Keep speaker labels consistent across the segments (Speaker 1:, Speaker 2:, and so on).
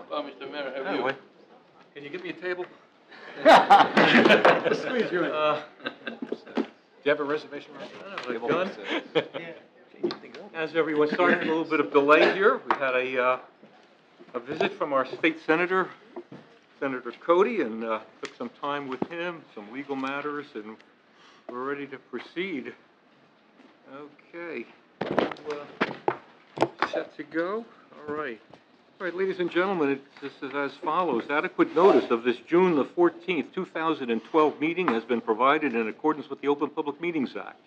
Speaker 1: Well, Mr. Mayor, how are you?
Speaker 2: Can you give me a table?
Speaker 3: Squeeze you in.
Speaker 2: Do you have a reservation? Gun? As everyone started, a little bit of delay here. We had a visit from our state senator, Senator Cody, and took some time with him, some legal matters, and we're ready to proceed. Okay, set to go. All right. All right, ladies and gentlemen, this is as follows. Adequate notice of this June the 14th, 2012 meeting has been provided in accordance with the Open Public Meetings Act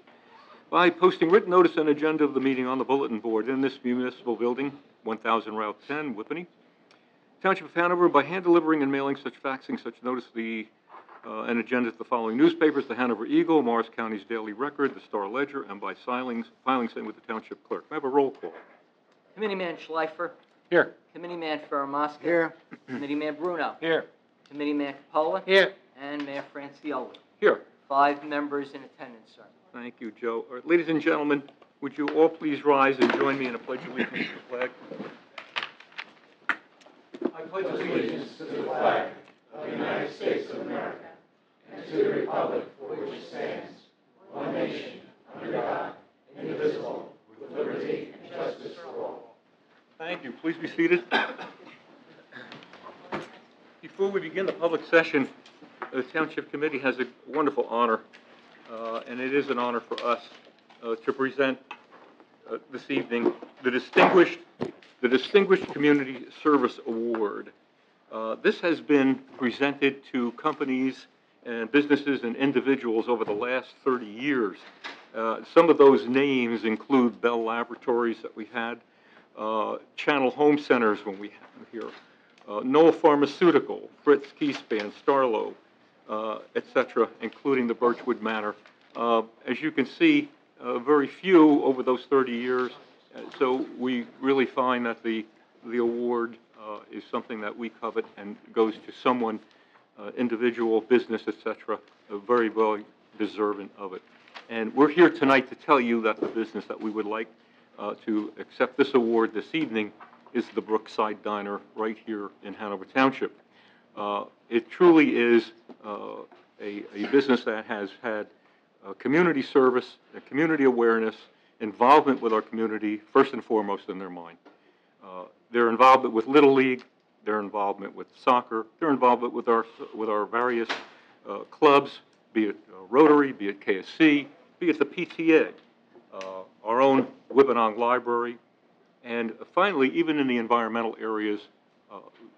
Speaker 2: by posting written notice and agenda of the meeting on the bulletin board in this municipal building, 1000 Route 10, Whippany, Township of Hanover, by hand delivering and mailing such faxing such notice and agenda to the following newspapers: the Hanover Eagle, Morris County's Daily Record, the Star Ledger, and by filing same with the Township Clerk. May I have a roll call?
Speaker 4: Committeeman Schleifer.
Speaker 2: Here.
Speaker 4: Committeeman Ferramasca.
Speaker 3: Here.
Speaker 4: Committeeman Bruno.
Speaker 2: Here.
Speaker 4: Committeeman Capola.
Speaker 3: Here.
Speaker 4: And Mayor Francioli.
Speaker 2: Here.
Speaker 4: 5 members in attendance, sir.
Speaker 2: Thank you, Joe. All right, ladies and gentlemen, would you all please rise and join me in a pledge of allegiance to the flag? I pledge allegiance
Speaker 5: to the flag of the United States of America and to the republic for which it stands, one nation, under God, indivisible, with liberty and justice for all.
Speaker 2: Thank you. Please be seated. Before we begin the public session, the Township Committee has a wonderful honor, and it is an honor for us to present this evening the Distinguished Community Service Award. This has been presented to companies and businesses and individuals over the last 30 years. Some of those names include Bell Laboratories that we had, Channel Home Centers when we had them here, Knoll Pharmaceutical, Fritz Keyspan, Starlo, etc., including the Birchwood Manor. As you can see, very few over those 30 years, so we really find that the award is something that we covet and goes to someone, individual, business, etc., very, very deserving of it. And we're here tonight to tell you that the business that we would like to accept this award this evening is the Brookside Diner right here in Hanover Township. It truly is a business that has had community service, community awareness, involvement with our community, first and foremost in their mind. Their involvement with Little League, their involvement with soccer, their involvement with our various clubs, be it Rotary, be it KSC, be it the PTA, our own Whippany Library, and finally, even in the environmental areas,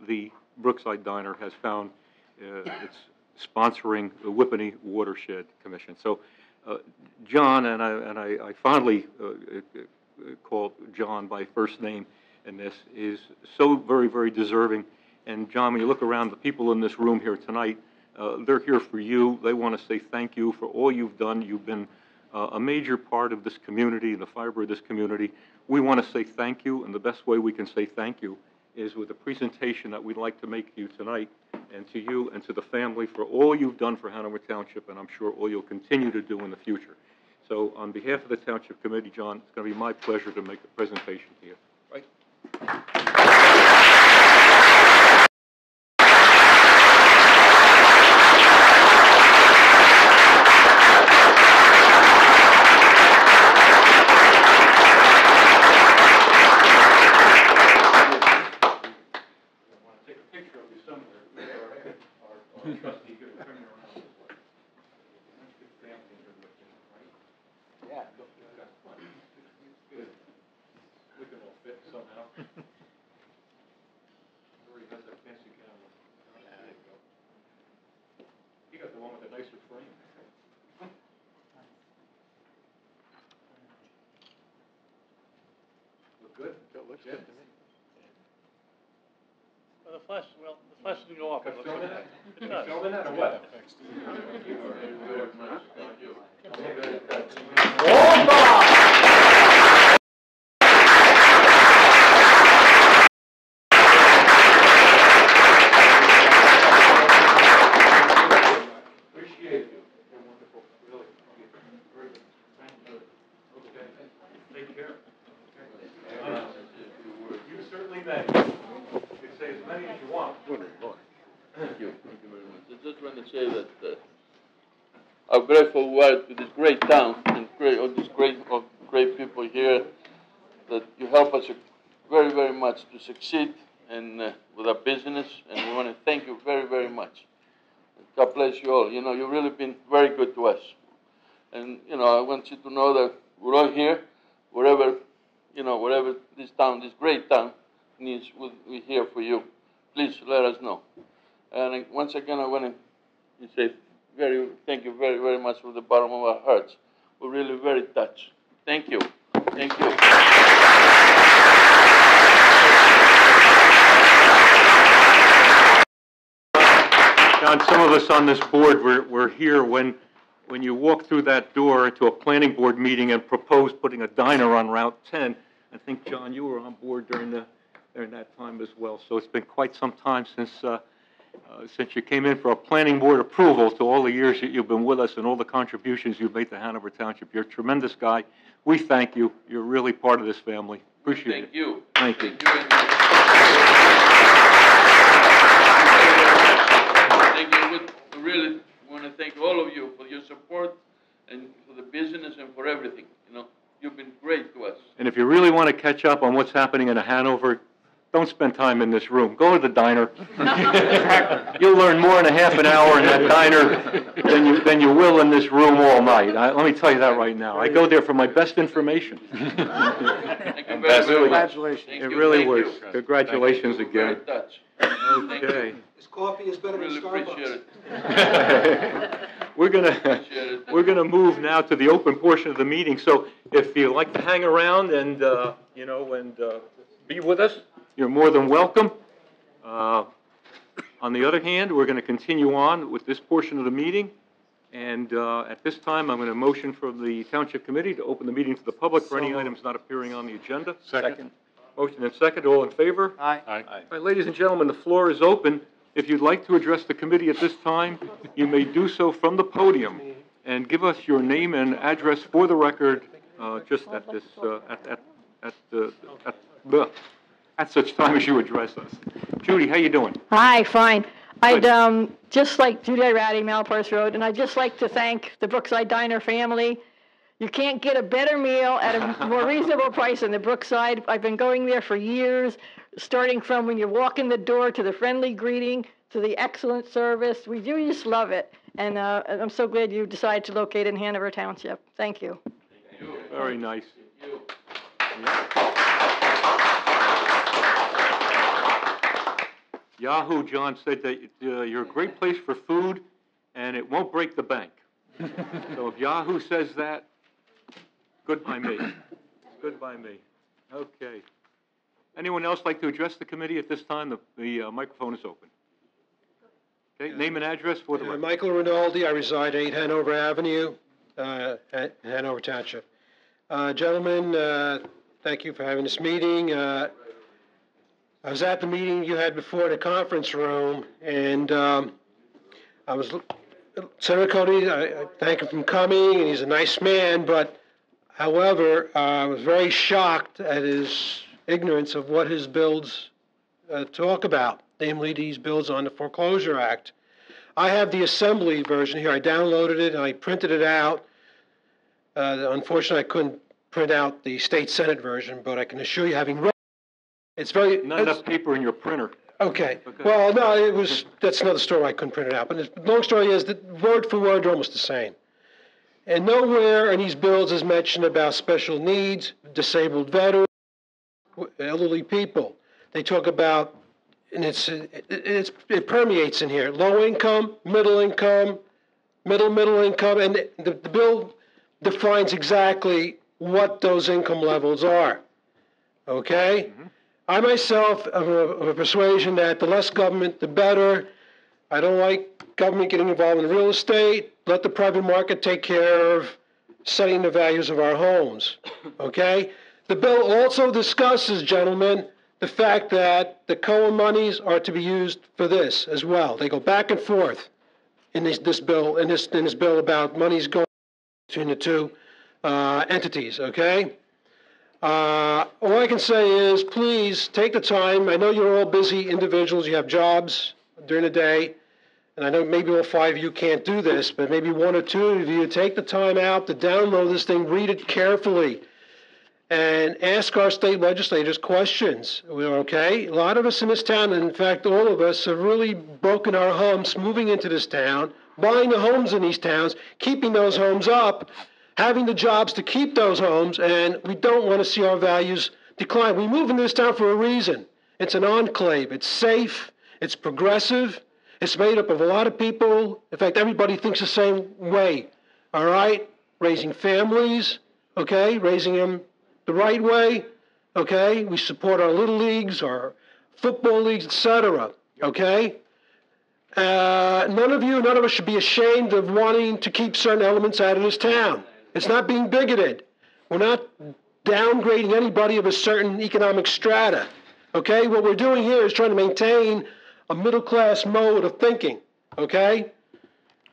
Speaker 2: the Brookside Diner has found its sponsoring the Whippany Watershed Commission. So, John, and I fondly call John by first name in this, is so very, very deserving. And John, when you look around, the people in this room here tonight, they're here for you. They want to say thank you for all you've done. You've been a major part of this community, the fiber of this community. We want to say thank you, and the best way we can say thank you is with a presentation that we'd like to make to you tonight, and to you and to the family for all you've done for Hanover Township, and I'm sure all you'll continue to do in the future. So on behalf of the Township Committee, John, it's going to be my pleasure to make a presentation to you. Right?
Speaker 1: Looks good to me. Well, the flash didn't go off. It does.
Speaker 2: Filming that or what? Appreciate you. You're wonderful. Really. Very good. Thank you. Okay. Take care. You certainly may. many as you want.
Speaker 3: Thank you. Thank you very much. I just want to say that how grateful we are to this great town and all these great people here, that you help us very, very much to succeed and with our business, and we want to thank you very, very much. God bless you all. You know, you've really been very good to us. And, you know, I want you to know that we're all here, wherever this town, this great town needs, we're here for you. Please let us know. And once again, I want to say thank you very, very much from the bottom of our hearts. We're really very touched. Thank you. Thank you.
Speaker 2: John, some of us on this board were here when you walked through that door to a planning board meeting and proposed putting a diner on Route 10. I think, John, you were on board during that time as well. So it's been quite some time since you came in for a planning board approval, to all the years that you've been with us and all the contributions you've made to Hanover Township. You're a tremendous guy. We thank you. You're really part of this family. Appreciate it.
Speaker 3: Thank you.
Speaker 2: Thank you.
Speaker 3: Thank you. We really want to thank all of you for your support and for the business and for everything. You know, you've been great to us.
Speaker 2: And if you really want to catch up on what's happening in Hanover, don't spend time in this room. Go to the diner. You'll learn more in a half an hour in that diner than you will in this room all night. Let me tell you that right now. I go there for my best information.
Speaker 3: Thank you very much.
Speaker 4: Congratulations.
Speaker 3: Thank
Speaker 2: It
Speaker 3: you,
Speaker 2: really
Speaker 3: thank
Speaker 2: was.
Speaker 3: you.
Speaker 2: Congratulations
Speaker 3: Thank you.
Speaker 2: again.
Speaker 3: Very touched.
Speaker 2: Okay.
Speaker 5: His coffee is better than
Speaker 3: Really appreciate
Speaker 5: Starbucks.
Speaker 3: it.
Speaker 2: We're gonna move now to the open portion of the meeting. So if you'd like to hang around and be with us, you're more than welcome. On the other hand, we're going to continue on with this portion of the meeting. And at this time, I'm going to motion for the Township Committee to open the meeting to the public for any items not appearing on the agenda.
Speaker 1: Second.
Speaker 2: Motion and second. All in favor?
Speaker 4: Aye.
Speaker 1: Aye.
Speaker 2: All right, ladies and gentlemen, the floor is open. If you'd like to address the committee at this time, you may do so from the podium and give us your name and address for the record, just at this at such time as you address us. Judy, how you doing?
Speaker 6: Hi, fine.
Speaker 2: Good.
Speaker 6: I'd just like Judy Ratty, Malpars Road, and I'd just like to thank the Brookside Diner family. You can't get a better meal at a more reasonable price than the Brookside. I've been going there for years, starting from when you walk in the door to the friendly greeting to the excellent service. We do just love it, and I'm so glad you decided to locate in Hanover Township. Thank you.
Speaker 2: Very nice. Yahoo John said that you're a great place for food, and it won't break the bank. So if Yahoo says that, good by me. Good by me. Okay. Anyone else like to address the committee at this time? The microphone is open. Okay, name and address for the record.
Speaker 5: Michael Rinaldi, I reside at 8 Hanover Avenue, at Hanover Township. Gentlemen, thank you for having this meeting. I was at the meeting you had before in the conference room, and Senator Cody, I thank him for coming, and he's a nice man, but however, I was very shocked at his ignorance of what his bills talk about, namely these bills on the Foreclosure Act. I have the Assembly version here. I downloaded it, and I printed it out. Unfortunately, I couldn't print out the State Senate version, but I can assure you, having read it's very...
Speaker 2: Not enough paper in your printer.
Speaker 5: Okay. Well, no, that's another story. I couldn't print it out. But the long story is that word for word, they're almost the same. And nowhere in these bills is mentioned about special needs, disabled veterans, elderly people. They talk about, and it permeates in here, low income, middle income, middle income, and the bill defines exactly what those income levels are. Okay? Mm-hmm. I myself am of a persuasion that the less government, the better. I don't like government getting involved in real estate. Let the private market take care of setting the values of our homes, okay? The bill also discusses, gentlemen, the fact that the COA monies are to be used for this as well. They go back and forth in this bill about monies going between the two entities, okay? All I can say is, please take the time. I know you're all busy individuals. You have jobs during the day. And I know maybe all 5 of you can't do this, but maybe 1 or 2 of you take the time out to download this thing, read it carefully, and ask our state legislators questions, okay? A lot of us in this town, and in fact all of us, have really broken our humps moving into this town, buying the homes in these towns, keeping those homes up, having the jobs to keep those homes, and we don't want to see our values decline. We move into this town for a reason. It's an enclave. It's safe. It's progressive. It's made up of a lot of people. In fact, everybody thinks the same way, all right? Raising families, okay? Raising them the right way, okay? We support our little leagues, our football leagues, etc., okay? None of us should be ashamed of wanting to keep certain elements out of this town. It's not being bigoted. We're not downgrading anybody of a certain economic strata, okay? What we're doing here is trying to maintain a middle-class mode of thinking, okay?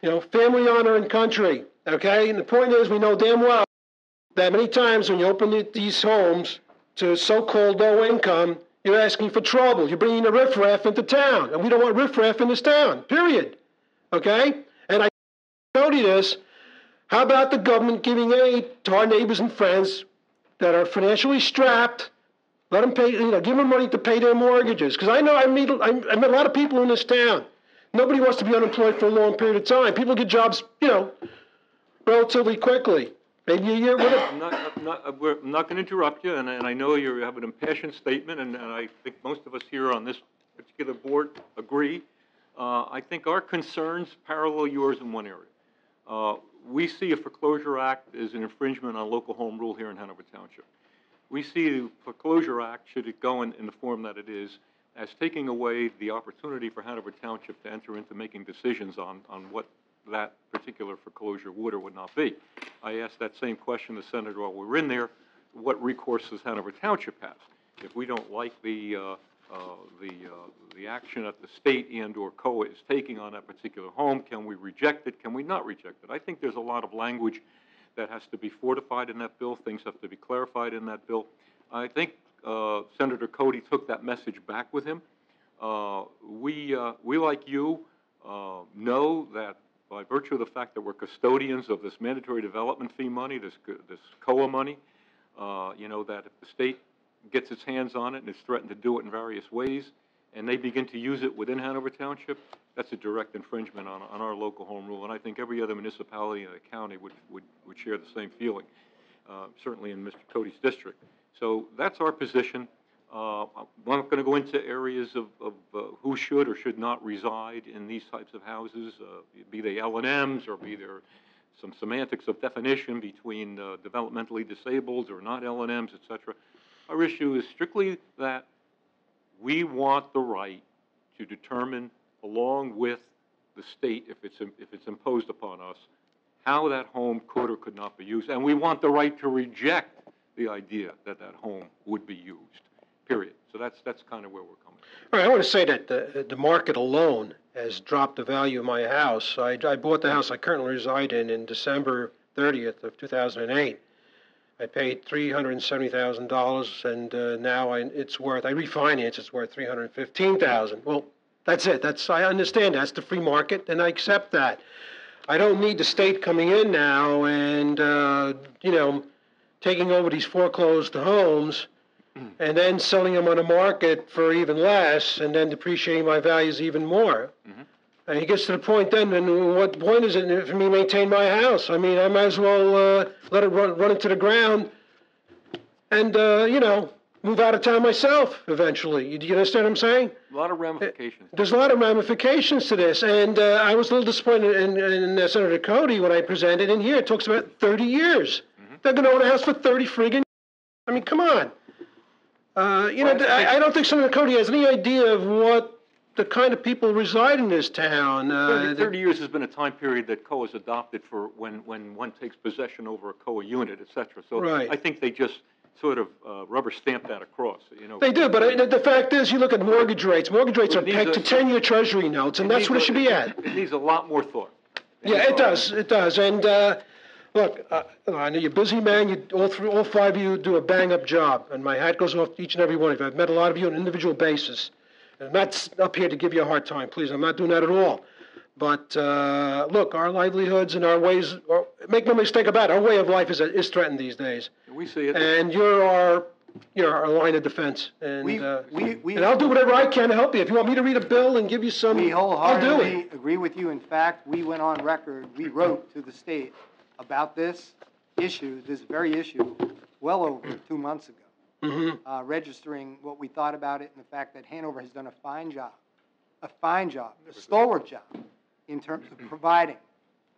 Speaker 5: You know, family, honor, and country, okay? And the point is, we know damn well that many times when you open these homes to so-called low income, you're asking for trouble. You're bringing the riffraff into town, and we don't want riffraff in this town, period, okay? And I told you this, how about the government giving aid to our neighbors and friends that are financially strapped? Let them pay, give them money to pay their mortgages. Because I know I met a lot of people in this town. Nobody wants to be unemployed for a long period of time. People get jobs, relatively quickly. Maybe a year.
Speaker 2: I'm not going to interrupt you, and I know you have an impassioned statement, and I think most of us here on this particular board agree. I think our concerns parallel yours in one area. We see a foreclosure act as an infringement on local home rule here in Hanover Township. We see the foreclosure act, should it go in the form that it is, as taking away the opportunity for Hanover Township to enter into making decisions on what that particular foreclosure would or would not be. I asked that same question to Senator while we were in there. What recourse does Hanover Township have? If we don't like the action that the state and/or COA is taking on that particular home, can we reject it? Can we not reject it? I think there's a lot of language that has to be fortified in that bill. Things have to be clarified in that bill. I think Senator Cody took that message back with him. We like you, know that by virtue of the fact that we're custodians of this mandatory development fee money, this COA money, that if the state gets its hands on it and is threatened to do it in various ways, and they begin to use it within Hanover Township, that's a direct infringement on our local home rule. And I think every other municipality in the county would share the same feeling, certainly in Mr. Cody's district. So that's our position. I'm not going to go into areas of who should or should not reside in these types of houses, be they L&Ms or be there some semantics of definition between developmentally disabled or not L&Ms, et cetera. Our issue is strictly that we want the right to determine, along with the state, if it's imposed upon us, how that home could or could not be used. And we want the right to reject the idea that that home would be used, period. So that's kind of where we're coming from.
Speaker 5: All right, I want to say that the market alone has dropped the value of my house. I bought the house I currently reside in December 30th of 2008. I paid $370,000, and now it's worth, I refinanced, it's worth $315,000. Well, that's it. I understand that's the free market, and I accept that. I don't need the state coming in now and, taking over these foreclosed homes and then selling them on the market for even less and then depreciating my values even more. Mm-hmm. And it gets to the point then, what point is it for me to maintain my house? I mean, I might as well let it run into the ground and, move out of town myself eventually. You understand what I'm saying?
Speaker 2: A lot of ramifications.
Speaker 5: There's a lot of ramifications to this. And I was a little disappointed in Senator Cody when I presented. In here, it talks about 30 years. Mm-hmm. They're going to own a house for 30 friggin' years. I mean, come on. I don't think Senator Cody has any idea of what the kind of people reside in this town.
Speaker 2: 30 years has been a time period that COA has adopted for when one takes possession over a COA unit, et cetera. So right. I think they just sort of rubber stamp that across. They
Speaker 5: do, but the fact is, you look at mortgage rates. Mortgage rates are pegged to 10-year Treasury notes, and that's what it should be at.
Speaker 2: It needs a lot more thought.
Speaker 5: Yeah, it does. It does. And Look, I know you're a busy man. All five of you do a bang-up job, and my hat goes off to each and every one of you. I've met a lot of you on an individual basis. And I'm not up here to give you a hard time, please. I'm not doing that at all. But look, our livelihoods and our ways, make no mistake about it, our way of life is threatened these days.
Speaker 2: We see it.
Speaker 5: And you're our line of defense. And, and I'll do whatever I can to help you. If you want me to read a bill and give you some,
Speaker 7: We
Speaker 5: I'll do
Speaker 7: wholeheartedly
Speaker 5: it.
Speaker 7: agree with you. In fact, we went on record, we wrote to the state about this issue, this very issue, well over 2 months ago, registering what we thought about it and the fact that Hanover has done a fine job, a stalwart job in terms of providing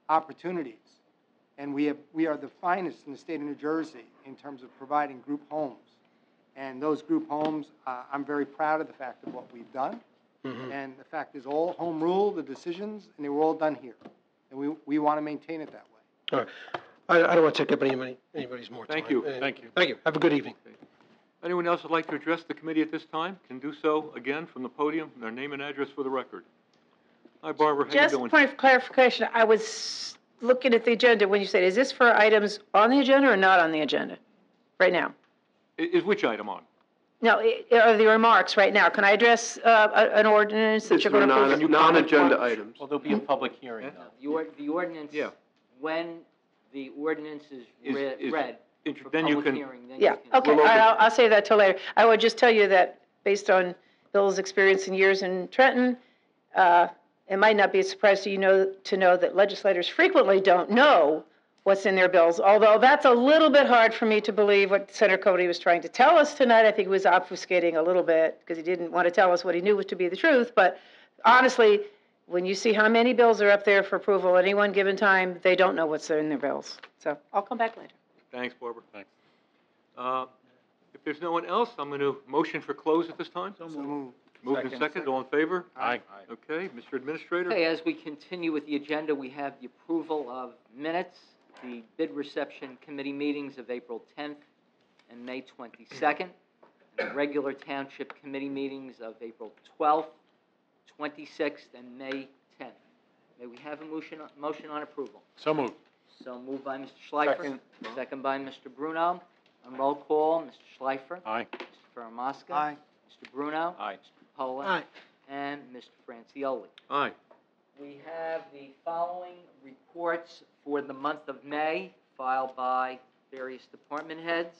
Speaker 7: opportunities. And we are the finest in the state of New Jersey in terms of providing group homes. And those group homes, I'm very proud of the fact of what we've done. And the fact is all home rule, the decisions, and they were all done here. And we want to maintain it that way.
Speaker 5: All right. I don't want to take up anybody's more time.
Speaker 2: Thank you.
Speaker 5: Thank you. Have a good evening.
Speaker 2: Anyone else would like to address the committee at this time can do so again from the podium, their name and address for the record. Hi, Barbara. How you
Speaker 8: Just a
Speaker 2: doing?
Speaker 8: point of clarification, I was looking at the agenda when you said, is this for items on the agenda or not on the agenda right now?
Speaker 2: Is which item on?
Speaker 8: No, are the remarks right now? Can I address an ordinance that you're going to approve?
Speaker 9: Non-agenda items.
Speaker 1: Well, there'll be a public hearing, though.
Speaker 4: The ordinance,
Speaker 2: Yeah.
Speaker 4: when the ordinance is
Speaker 2: Is-
Speaker 4: read
Speaker 2: is-
Speaker 4: for
Speaker 2: then you
Speaker 4: public
Speaker 2: can-
Speaker 4: hearing, then
Speaker 8: Yeah,
Speaker 4: you can.
Speaker 8: okay, I'll save that till later. I would just tell you that based on Bill's experience and years in Trenton, it might not be a surprise to know that legislators frequently don't know what's in their bills, although that's a little bit hard for me to believe what Senator Cody was trying to tell us tonight. I think he was obfuscating a little bit because he didn't want to tell us what he knew was to be the truth. But honestly, when you see how many bills are up there for approval at any one given time, they don't know what's in their bills. So I'll come back later.
Speaker 2: Thanks, Barbara. Thanks. If there's no one else, I'm going to motion for close at this time.
Speaker 7: So moved.
Speaker 2: Moved and seconded. All in favor?
Speaker 1: Aye.
Speaker 2: Okay, Mr. Administrator?
Speaker 4: Okay, as we continue with the agenda, we have the approval of minutes, the bid reception committee meetings of April 10th and May 22nd, and the regular township committee meetings of April 12th, 26th, and May 10th. May we have a motion on approval?
Speaker 1: So moved.
Speaker 4: So moved by Mr. Schleifer. Second by Mr. Bruno. On roll call, Mr. Schleifer.
Speaker 1: Aye.
Speaker 4: Mr. Fermaska.
Speaker 7: Aye.
Speaker 4: Mr. Bruno.
Speaker 2: Aye.
Speaker 4: Mr. Pola.
Speaker 5: Aye.
Speaker 4: And Mr. Francioli.
Speaker 2: Aye.
Speaker 4: We have the following reports for the month of May filed by various department heads,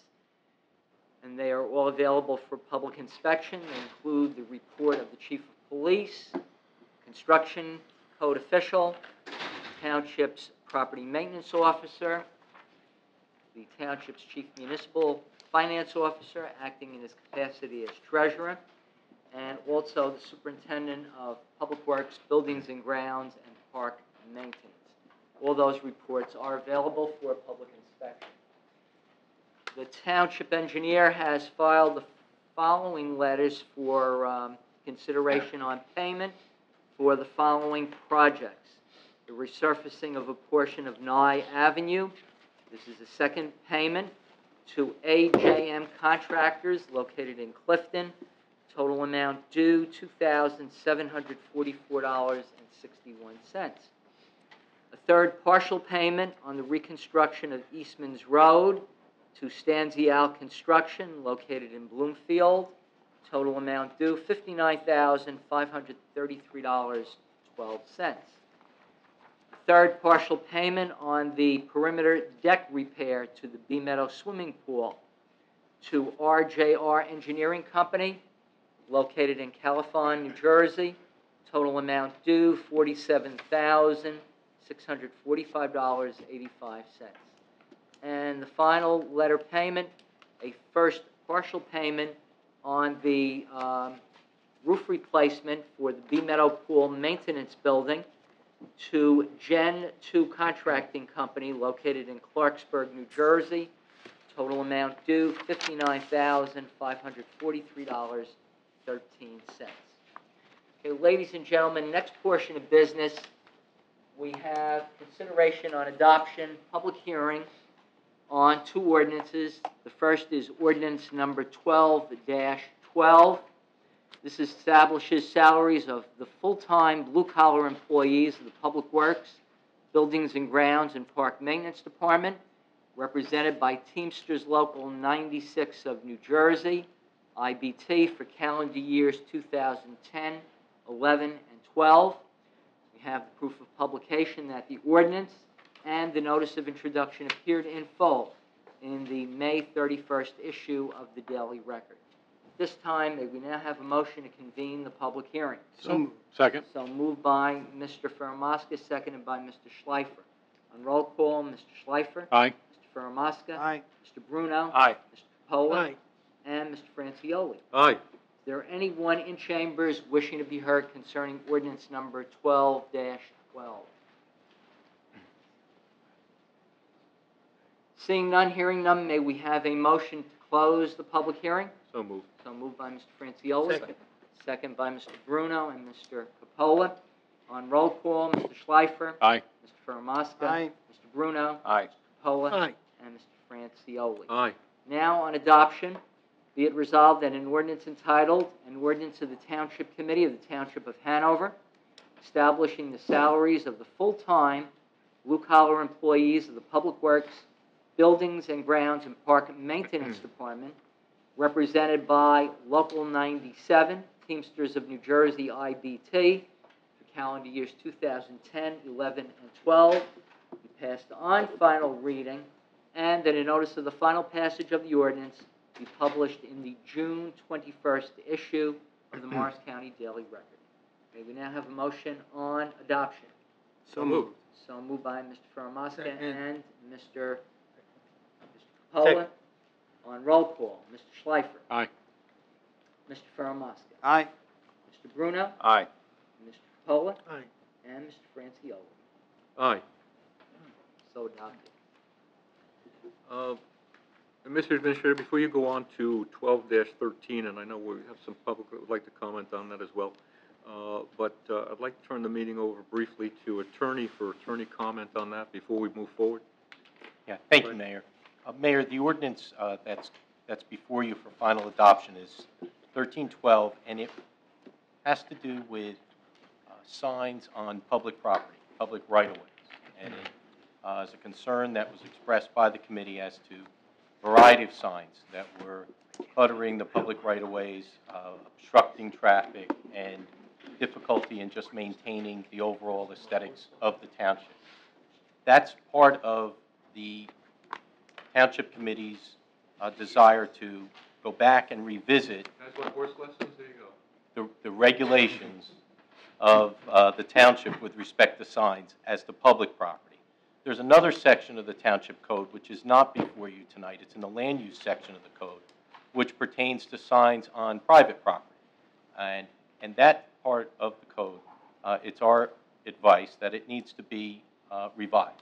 Speaker 4: and they are all available for public inspection. They include the report of the Chief of Police, Construction Code Official, Township's Property Maintenance Officer, the Township's Chief Municipal Finance Officer acting in his capacity as Treasurer, and also the Superintendent of Public Works, Buildings and Grounds, and Park Maintenance. All those reports are available for public inspection. The Township Engineer has filed the following letters for consideration on payment for the following projects. The resurfacing of a portion of Nye Avenue. This is the second payment to AJM Contractors located in Clifton. Total amount due $2,744.61. A third partial payment on the reconstruction of Eastman's Road to Stanzial Construction located in Bloomfield. Total amount due $59,533.12. Third partial payment on the perimeter deck repair to the Bee Meadow Swimming Pool to RJR Engineering Company, located in Califon, New Jersey. Total amount due $47,645.85. And the final letter payment, a first partial payment on the roof replacement for the Bee Meadow Pool Maintenance Building to Gen 2 Contracting Company located in Clarksburg, New Jersey. Total amount due $59,543.13. Okay, ladies and gentlemen, next portion of business, we have consideration on adoption, public hearing on two ordinances. The first is ordinance number 12-12. This establishes salaries of the full-time blue-collar employees of the Public Works, Buildings and Grounds and Park Maintenance Department, represented by Teamsters Local 96 of New Jersey, IBT, for calendar years 2010, 11, and 12. We have the proof of publication that the ordinance and the notice of introduction appeared in full in the May 31st issue of the Daily Record. At this time, may we now have a motion to convene the public hearing?
Speaker 5: So moved.
Speaker 2: Second.
Speaker 4: So moved by Mr. Fermaska, seconded by Mr. Schleifer. On roll call, Mr. Schleifer.
Speaker 2: Aye.
Speaker 4: Mr. Fermaska.
Speaker 7: Aye.
Speaker 4: Mr. Bruno.
Speaker 2: Aye.
Speaker 4: Mr. Capola.
Speaker 5: Aye.
Speaker 4: And Mr. Francioli.
Speaker 2: Aye.
Speaker 4: Is there anyone in chambers wishing to be heard concerning ordinance number 12-12? Seeing none, hearing none, may we have a motion to close the public hearing?
Speaker 2: So moved.
Speaker 4: So moved by Mr. Francioli.
Speaker 5: Second.
Speaker 4: Second by Mr. Bruno and Mr. Capola. On roll call, Mr. Schleifer.
Speaker 2: Aye.
Speaker 4: Mr. Fermaska.
Speaker 7: Aye.
Speaker 4: Mr. Bruno.
Speaker 2: Aye.
Speaker 4: Mr. Capola.
Speaker 5: Aye.
Speaker 4: And Mr. Francioli.
Speaker 2: Aye.
Speaker 4: Now on adoption, be it resolved that an ordinance entitled, an ordinance of the Township Committee of the Township of Hanover, establishing the salaries of the full-time, blue-collar employees of the Public Works, Buildings and Grounds and Park Maintenance Department, represented by Local 97, Teamsters of New Jersey, IBT, for calendar years 2010, 11, and 12, be passed on final reading, and that a notice of the final passage of the ordinance be published in the June 21st issue of the Morris County Daily Record. May we now have a motion on adoption?
Speaker 7: So moved.
Speaker 4: So moved by Mr. Fermaska
Speaker 5: Second.
Speaker 4: and Mr. Capola.
Speaker 5: Second.
Speaker 4: On roll call, Mr. Schleifer.
Speaker 2: Aye.
Speaker 4: Mr. Fermaska.
Speaker 7: Aye.
Speaker 4: Mr. Bruno.
Speaker 2: Aye.
Speaker 4: Mr. Capola.
Speaker 5: Aye.
Speaker 4: And Mr. Francioli.
Speaker 2: Aye.
Speaker 4: So adopted.
Speaker 2: Mr. Administrator, before you go on to 12-13, and I know we have some public that would like to comment on that as well, but I'd like to turn the meeting over briefly to attorney for attorney comment on that before we move forward.
Speaker 9: Yeah, thank you, Mayor. Mayor, the ordinance that's before you for final adoption is 1312, and it has to do with signs on public property, public right-of-ways. And it is a concern that was expressed by the committee as to a variety of signs that were cluttering the public right-of-ways, obstructing traffic, and difficulty in just maintaining the overall aesthetics of the township. That's part of the Township Committee's desire to go back and revisit
Speaker 2: Guys want horse lessons? There you go.
Speaker 9: the regulations of the township with respect to signs as to public property. There's another section of the Township Code which is not before you tonight. It's in the land use section of the code, which pertains to signs on private property. And that part of the code, it's our advice that it needs to be revised.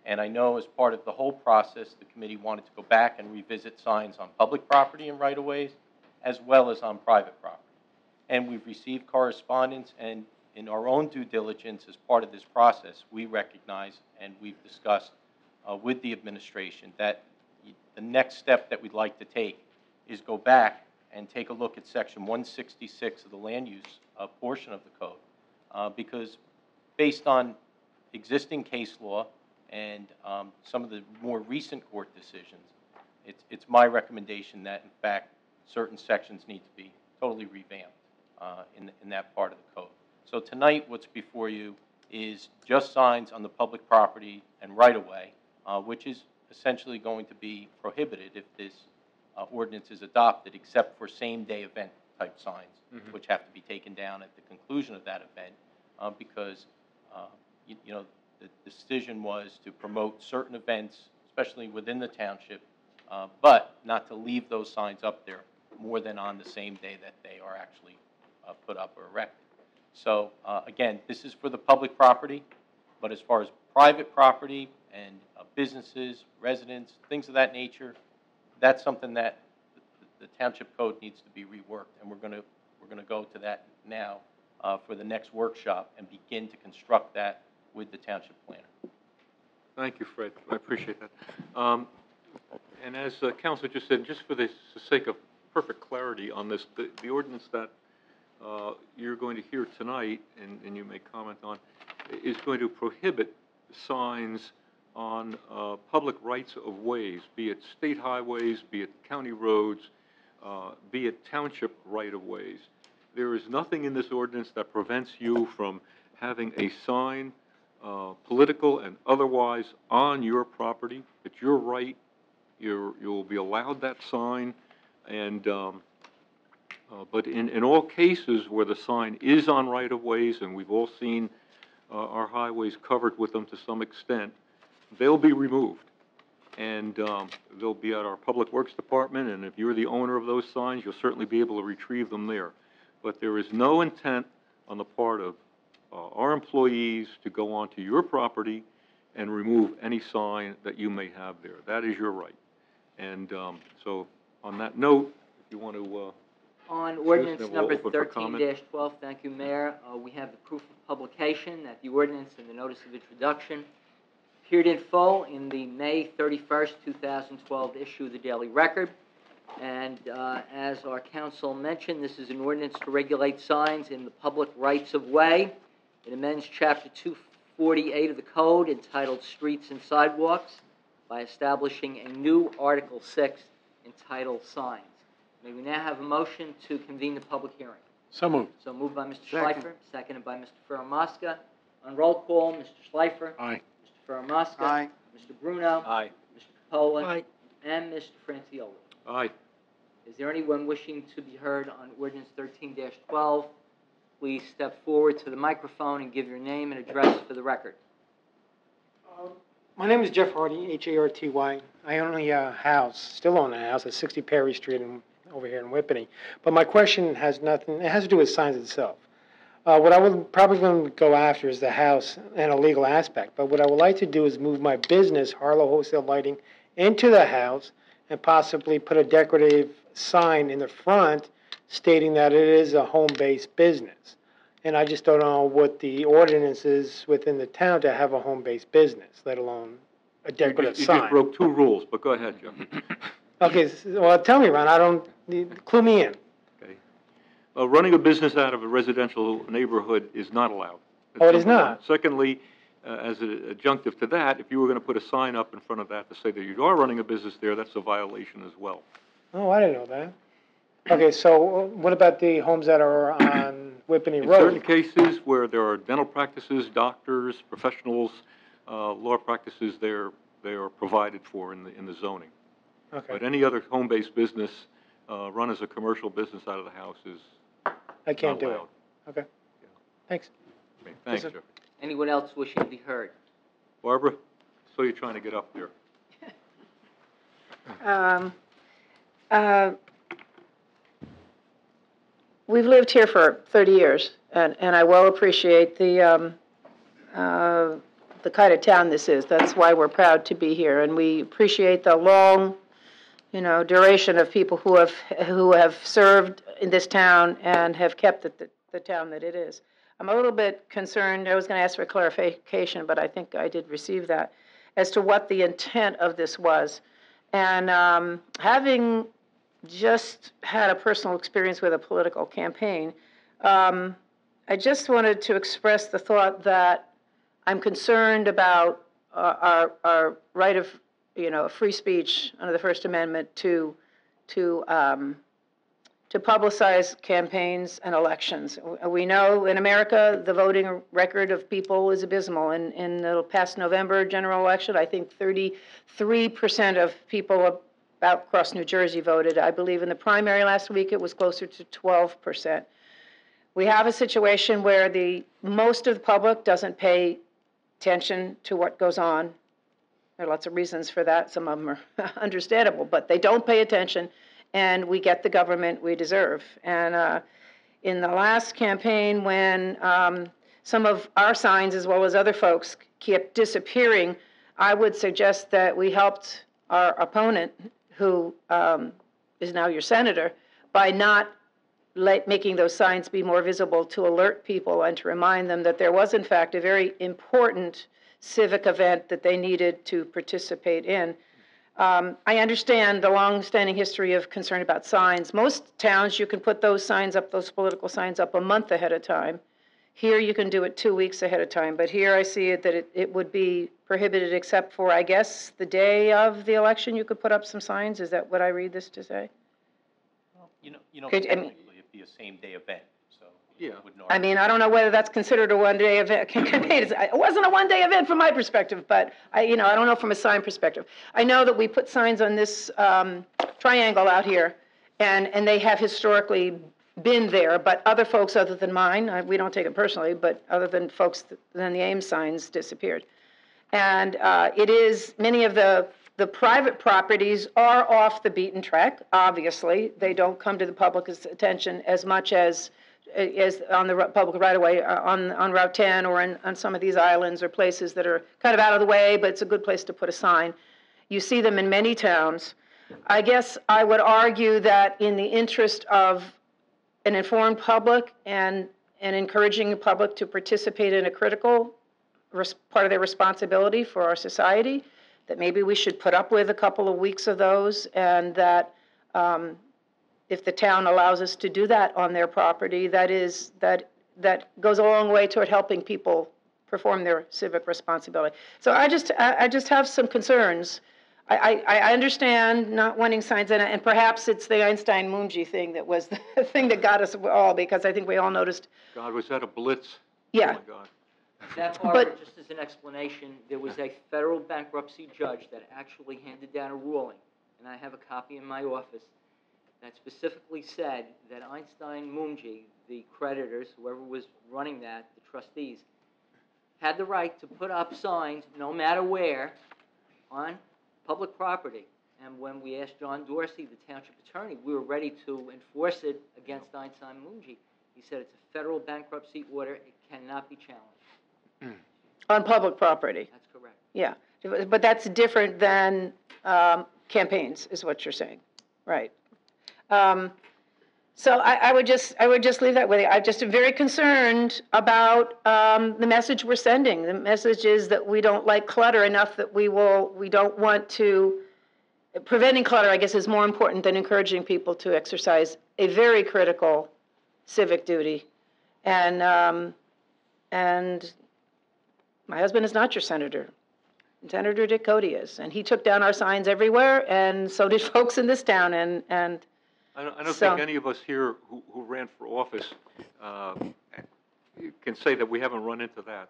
Speaker 9: And I know as part of the whole process, the committee wanted to go back and revisit signs on public property and right-of-ways, as well as on private property. And we've received correspondence, and in our own due diligence as part of this process, we recognize and we've discussed with the administration that the next step that we'd like to take is go back and take a look at Section 166 of the land use portion of the code, because based on existing case law and some of the more recent court decisions, it's my recommendation that, in fact, certain sections need to be totally revamped in that part of the code. So tonight, what's before you is just signs on the public property and right-of-way, which is essentially going to be prohibited if this ordinance is adopted, except for same-day event type signs, which have to be taken down at the conclusion of that event, because you know, the decision was to promote certain events, especially within the township, but not to leave those signs up there more than on the same day that they are actually put up or erected. So again, this is for the public property, but as far as private property and businesses, residents, things of that nature, that's something that the township code needs to be reworked, and we're going to go to that now for the next workshop and begin to construct that with the township planner.
Speaker 2: Thank you, Fred. I appreciate that. And as Council just said, just for the sake of perfect clarity on this, the ordinance that you're going to hear tonight, and you may comment on, is going to prohibit signs on public rights of ways, be it state highways, be it county roads, be it township right-of-ways. There is nothing in this ordinance that prevents you from having a sign, political and otherwise, on your property. It's your right. You'll be allowed that sign, and but in all cases where the sign is on right-of-ways, and we've all seen our highways covered with them to some extent, they'll be removed. And they'll be at our Public Works Department, and if you're the owner of those signs, you'll certainly be able to retrieve them there. But there is no intent on the part of our employees to go onto your property and remove any sign that you may have there. That is your right. And so on that note, if you want to...
Speaker 4: On ordinance
Speaker 2: we'll
Speaker 4: number
Speaker 2: open for comment.
Speaker 4: 13-12, thank you, Mayor. We have the proof of publication that the ordinance and the notice of introduction appeared in full in the May 31st, 2012 issue of the Daily Record. And as our council mentioned, this is an ordinance to regulate signs in the public rights of way. It amends Chapter 248 of the Code entitled Streets and Sidewalks by establishing a new Article 6 entitled Signs. May we now have a motion to convene the public hearing?
Speaker 5: So moved.
Speaker 4: So moved by Mr.
Speaker 7: Second.
Speaker 4: Schleifer, seconded by Mr. Farrar-Mosca. On roll call, Mr. Schleifer.
Speaker 5: Aye.
Speaker 4: Mr. Farrar-Mosca.
Speaker 7: Aye.
Speaker 4: Mr. Bruno.
Speaker 9: Aye.
Speaker 4: Mr. Capola.
Speaker 5: Aye.
Speaker 4: And Mr. Franciulli.
Speaker 2: Aye.
Speaker 4: Is there anyone wishing to be heard on ordinance 13-12? Please step forward to the microphone and give your name and address for the record.
Speaker 10: My name is Jeff Hardy, Harty. I own a house, still own a house at 60 Perry Street over here in Whippany. But my question has nothing, it has to do with signs itself. What I would probably going to go after is the house and a legal aspect. But what I would like to do is move my business, Harlow Wholesale Lighting, into the house and possibly put a decorative sign in the front stating that it is a home-based business. And I just don't know what the ordinance is within the town to have a home-based business, let alone a decorative
Speaker 2: You
Speaker 10: sign.
Speaker 2: just broke two rules, but go ahead, Jim.
Speaker 10: Okay, well, tell me, Ron, clue me in.
Speaker 2: Okay. Running a business out of a residential neighborhood is not allowed. That's
Speaker 10: Oh, it is
Speaker 2: number one.
Speaker 10: not?
Speaker 2: Secondly, as an adjunctive to that, if you were going to put a sign up in front of that to say that you are running a business there, that's a violation as well.
Speaker 10: Oh, I didn't know that. Okay, so what about the homes that are on Whippany
Speaker 2: In certain
Speaker 10: Road?
Speaker 2: cases where there are dental practices, doctors, professionals, law practices, they are provided for in the zoning.
Speaker 10: Okay,
Speaker 2: But any other home-based business run as a commercial business out of the house is
Speaker 10: I can't
Speaker 2: not
Speaker 10: do it.
Speaker 2: allowed.
Speaker 10: Okay, thanks.
Speaker 2: Okay, thanks,
Speaker 10: Yes, sir.
Speaker 2: Jeff.
Speaker 4: Anyone else wishing to be heard?
Speaker 2: Barbara, so you're trying to get up there.
Speaker 8: We've lived here for 30 years, and I well appreciate the kind of town this is. That's why we're proud to be here, and we appreciate the long, duration of people who have served in this town and have kept it the town that it is. I'm a little bit concerned. I was going to ask for clarification, but I think I did receive that, as to what the intent of this was. And having just had a personal experience with a political campaign, I just wanted to express the thought that I'm concerned about our right of, free speech under the First Amendment to publicize campaigns and elections. We know in America the voting record of people is abysmal. In the past November general election, I think 33% of people about across New Jersey voted. I believe in the primary last week it was closer to 12%. We have a situation where most of the public doesn't pay attention to what goes on. There are lots of reasons for that. Some of them are understandable, but they don't pay attention, and we get the government we deserve. And in the last campaign, when some of our signs, as well as other folks, kept disappearing, I would suggest that we helped our opponent, who is now your senator, by not making those signs be more visible to alert people and to remind them that there was, in fact, a very important civic event that they needed to participate in. I understand the long-standing history of concern about signs. Most towns, you can put those signs up, those political signs up, a month ahead of time. Here you can do it 2 weeks ahead of time, but here I see it that it would be prohibited except for, I guess, the day of the election, you could put up some signs? Is that what I read this to say?
Speaker 9: Well, you know,
Speaker 8: Could- I mean-
Speaker 9: technically, it'd be a same-day event, so.
Speaker 2: Yeah.
Speaker 9: it wouldn't
Speaker 8: I mean, I don't know whether that's considered a one-day event. It wasn't a one-day event from my perspective, but I don't know from a sign perspective. I know that we put signs on this triangle out here, and they have historically been there, but other folks other than mine, we don't take it personally, but other than folks, then the AIM signs disappeared. And it is, many of the private properties are off the beaten track, obviously. They don't come to the public's attention as much as on the public right-of-way, on Route 10 or on some of these islands or places that are kind of out of the way, but it's a good place to put a sign. You see them in many towns. I guess I would argue that in the interest of an informed public and encouraging the public to participate in a critical part of their responsibility for our society, that maybe we should put up with a couple of weeks of those, and that if the town allows us to do that on their property, that goes a long way toward helping people perform their civic responsibility. So I just have some concerns. I understand not wanting signs, and perhaps it's the Einstein-Mungi thing that was the thing that got us all, because I think we all noticed.
Speaker 2: God, was that a blitz?
Speaker 8: Yeah.
Speaker 2: Oh, my God.
Speaker 4: That, Barbara, just as an explanation, there was a federal bankruptcy judge that actually handed down a ruling, and I have a copy in my office, that specifically said that Einstein-Mungi, the creditors, whoever was running that, the trustees, had the right to put up signs, no matter where, on public property. And when we asked John Dorsey, the township attorney, we were ready to enforce it against Einstein-Mungi. He said it's a federal bankruptcy order, it cannot be challenged.
Speaker 8: On public property.
Speaker 4: That's correct.
Speaker 8: Yeah, but that's different than campaigns, is what you're saying, right? So I would just leave that with you. I just am very concerned about the message we're sending. The message is that we don't like clutter enough that we don't want to. Preventing clutter, I guess, is more important than encouraging people to exercise a very critical civic duty. And my husband is not your senator. Senator Dick Cody is, and he took down our signs everywhere, and so did folks in this town. And
Speaker 2: I don't think any of us here who ran for office can say that we haven't run into that.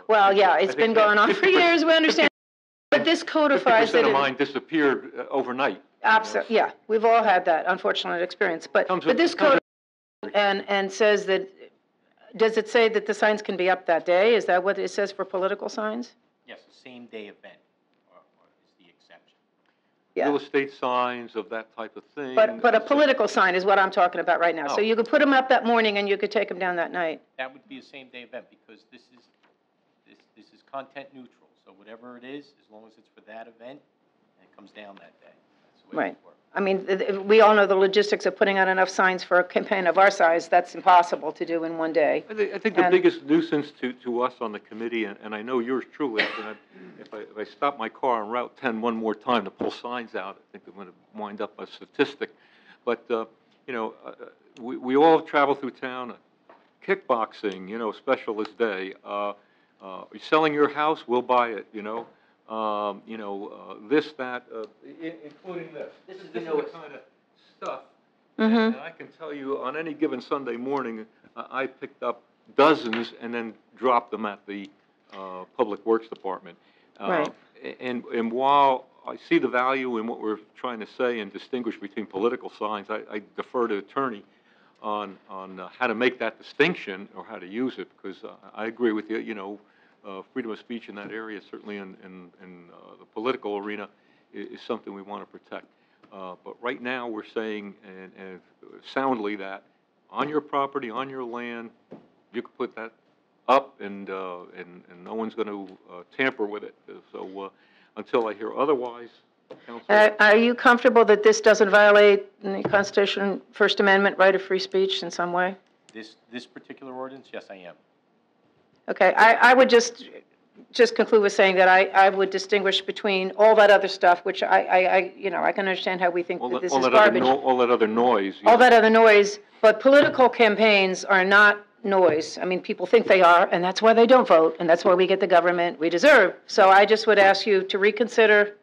Speaker 8: Well, yeah, it's been going on for years. We understand, but this codifies it.
Speaker 2: 50% of mine disappeared overnight.
Speaker 8: Absolutely, yeah, we've all had that unfortunate experience. But this code and says that. Does it say that the signs can be up that day? Is that what it says for political signs?
Speaker 9: Yes, a same-day event is the exception.
Speaker 8: Yeah.
Speaker 2: Real estate signs of that type of thing.
Speaker 8: But a political sign is what I'm talking about right now. So you could put them up that morning and you could take them down that night.
Speaker 9: That would be a same-day event because this is content neutral. So whatever it is, as long as it's for that event, it comes down that day. That's the way it works.
Speaker 8: I mean, we all know the logistics of putting out enough signs for a campaign of our size. That's impossible to do in one day.
Speaker 2: I think the biggest nuisance to us on the committee, and I know yours truly, if I stop my car on Route 10 one more time to pull signs out, I think I'm going to wind up a statistic. But, we all travel through town, kickboxing, specialist day. You're selling your house, we'll buy it, this, that, including this. This is the kind of stuff. And I can tell you, on any given Sunday morning, I picked up dozens and then dropped them at the Public Works Department.
Speaker 8: Right.
Speaker 2: And while I see the value in what we're trying to say and distinguish between political signs, I defer to attorney on how to make that distinction or how to use it, because I agree with you, freedom of speech in that area, certainly in the political arena, is something we want to protect. But right now, we're saying and soundly that on your property, on your land, you can put that up, and no one's going to tamper with it. So until I hear otherwise, Council.
Speaker 8: Are you comfortable that this doesn't violate the Constitution, First Amendment, right of free speech in some way?
Speaker 9: This particular ordinance, yes, I am.
Speaker 8: Okay, I would just conclude with saying that I would distinguish between all that other stuff, which I can understand how we think that this is garbage.
Speaker 2: All that other noise.
Speaker 8: All that other noise, but political campaigns are not noise. I mean, people think they are, and that's why they don't vote, and that's why we get the government we deserve. So I just would ask you to reconsider,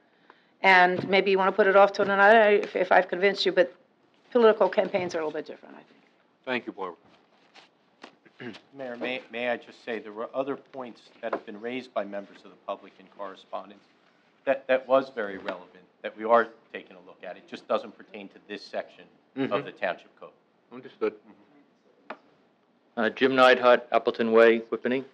Speaker 8: and maybe you want to put it off till tonight if I've convinced you, but political campaigns are a little bit different, I think.
Speaker 2: Thank you, Barbara.
Speaker 9: Mayor, may I just say, there were other points that have been raised by members of the public in correspondence that was very relevant, that we are taking a look at. It just doesn't pertain to this section of the Township Code.
Speaker 2: Understood.
Speaker 11: Jim Neidhart, Appleton Way, Whippany.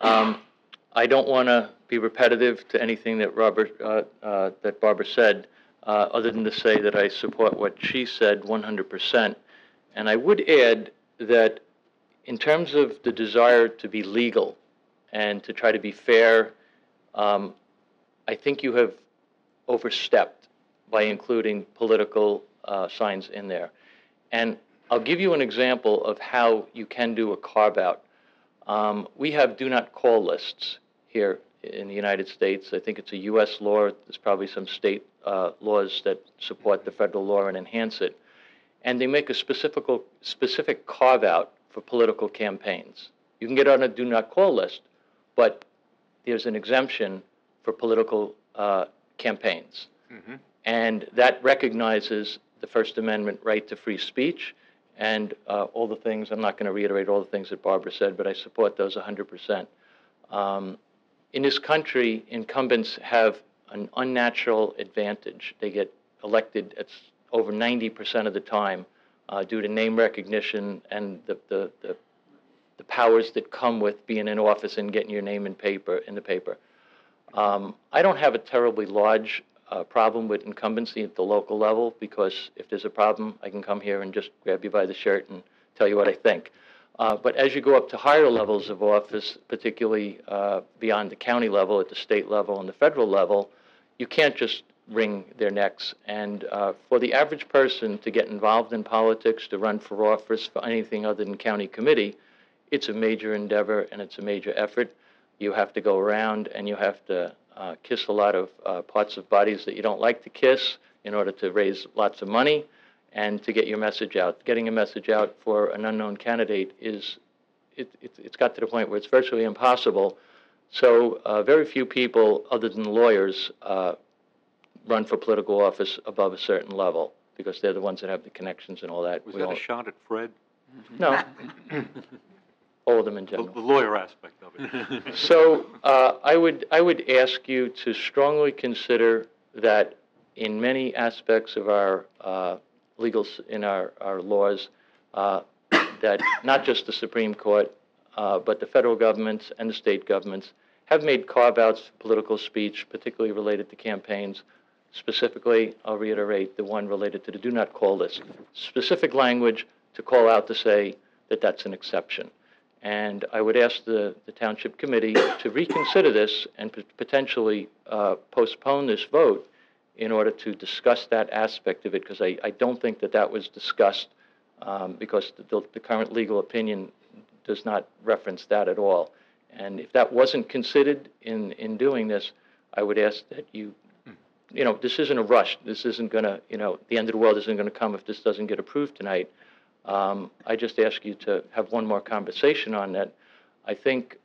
Speaker 11: I don't want to be repetitive to anything that Barbara said, other than to say that I support what she said 100%. And I would add that in terms of the desire to be legal and to try to be fair, I think you have overstepped by including political signs in there. And I'll give you an example of how you can do a carve-out. We have do not call lists here in the United States. I think it's a U.S. law. There's probably some state laws that support the federal law and enhance it. And they make a specific carve-out for political campaigns. You can get on a do not call list, but there's an exemption for political campaigns.
Speaker 2: Mm-hmm.
Speaker 11: And that recognizes the First Amendment right to free speech and all the things. I'm not going to reiterate all the things that Barbara said, but I support those 100%. In this country, incumbents have an unnatural advantage. They get elected at over 90% of the time due to name recognition and the powers that come with being in office and getting your name in the paper. I don't have a terribly large problem with incumbency at the local level, because if there's a problem, I can come here and just grab you by the shirt and tell you what I think. But as you go up to higher levels of office, particularly beyond the county level, at the state level and the federal level, you can't just wring their necks. And for the average person to get involved in politics, to run for office for anything other than county committee, it's a major endeavor and it's a major effort. You have to go around and you have to kiss a lot of parts of bodies that you don't like to kiss in order to raise lots of money and to get your message out. Getting a message out for an unknown candidate it's got to the point where it's virtually impossible. So very few people other than lawyers run for political office above a certain level, because they're the ones that have the connections and all that.
Speaker 2: Was that a shot at Fred?
Speaker 11: No. All of them in general.
Speaker 2: The lawyer aspect of it.
Speaker 11: So I would ask you to strongly consider that in many aspects of our our laws, that not just the Supreme Court, but the federal governments and the state governments have made carve-outs for political speech, particularly related to campaigns. Specifically, I'll reiterate the one related to the do not call list. Specific language to call out to say that that's an exception. And I would ask the Township Committee to reconsider this and potentially postpone this vote in order to discuss that aspect of it, because I don't think that was discussed, because the current legal opinion does not reference that at all. And if that wasn't considered in doing this, I would ask that this isn't a rush. This isn't going to, the end of the world isn't going to come if this doesn't get approved tonight. I just ask you to have one more conversation on that. I think,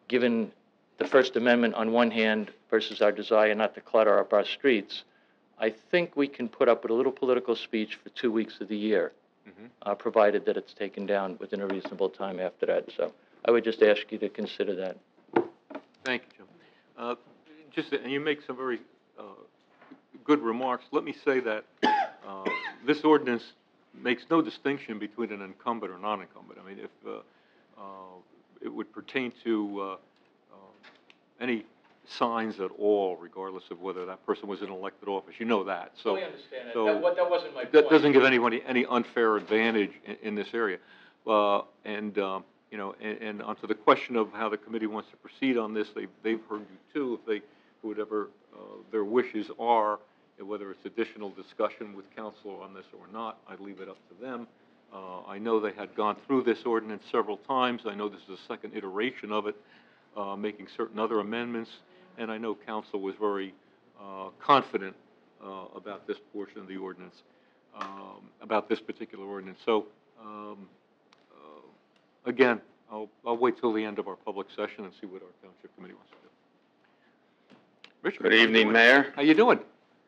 Speaker 11: given the First Amendment on one hand versus our desire not to clutter up our streets, I think we can put up with a little political speech for 2 weeks of the year, provided that it's taken down within a reasonable time after that. So I would just ask you to consider that.
Speaker 2: Thank you, Jim. And you make some very good remarks. Let me say that this ordinance makes no distinction between an incumbent or non-incumbent. I mean, if it would pertain to any signs at all, regardless of whether that person was in elected office, you know that. So,
Speaker 11: I understand that.
Speaker 2: So
Speaker 11: that wasn't my point.
Speaker 2: That doesn't give anybody any unfair advantage in this area. And onto the question of how the committee wants to proceed on this, they've heard you too. If whatever their wishes are, whether it's additional discussion with council on this or not, I leave it up to them. I know they had gone through this ordinance several times. I know this is a second iteration of it, making certain other amendments, and I know council was very confident about this portion of the ordinance, about this particular ordinance. So again, I'll wait till the end of our public session and see what our township committee wants to do. Richard,
Speaker 12: Good evening, Mayor.
Speaker 2: how you doing?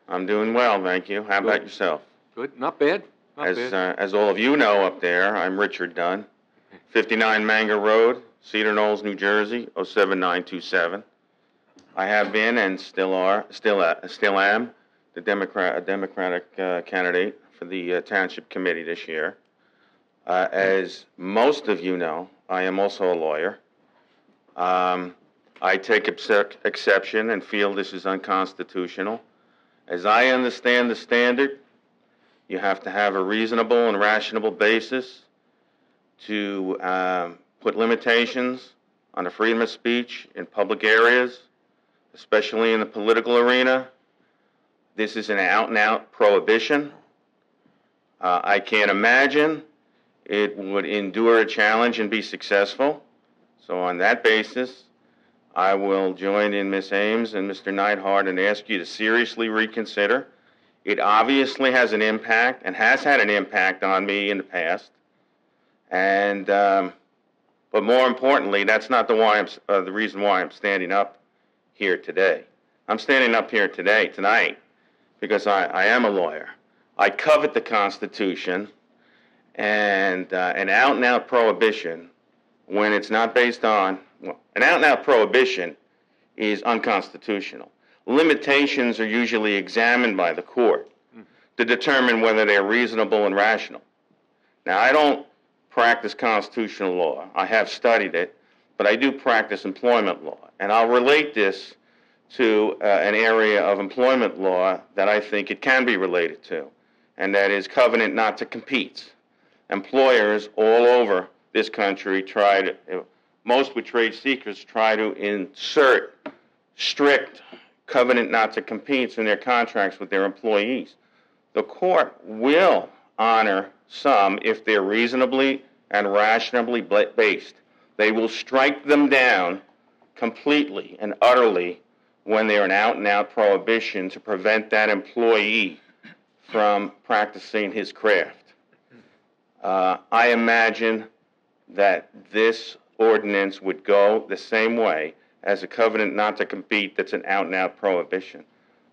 Speaker 12: I'm doing well, thank you. How about yourself?
Speaker 2: Good, not bad, not bad.
Speaker 12: As all of you know up there, I'm Richard Dunn, 59 Manga Road, Cedar Knolls, New Jersey, 07927. I have been and still am a Democratic candidate for the Township Committee this year. As most of you know, I am also a lawyer. I take exception and feel this is unconstitutional. As I understand the standard, you have to have a reasonable and rational basis to put limitations on the freedom of speech in public areas, especially in the political arena. This is an out-and-out prohibition. I can't imagine it would endure a challenge and be successful. So on that basis, I will join in Ms. Ames and Mr. Neidhart and ask you to seriously reconsider. It obviously has an impact and has had an impact on me in the past. And, but more importantly, that's not the reason why I'm standing up here today. I'm standing up here tonight, because I am a lawyer. I covet the Constitution, and an out-and-out prohibition, when it's not based on, well, an out-and-out prohibition is unconstitutional. Limitations are usually examined by the court to determine whether they're reasonable and rational. Now, I don't practice constitutional law. I have studied it, but I do practice employment law. And I'll relate this to an area of employment law that I think it can be related to, and that is covenant not to compete. Employers all over this country most with trade secrets, try to insert strict covenant not to compete in their contracts with their employees. The court will honor some if they're reasonably and rationally based. They will strike them down completely and utterly when they're an out-and-out prohibition to prevent that employee from practicing his craft. I imagine that this ordinance would go the same way as a covenant not to compete that's an out-and-out prohibition.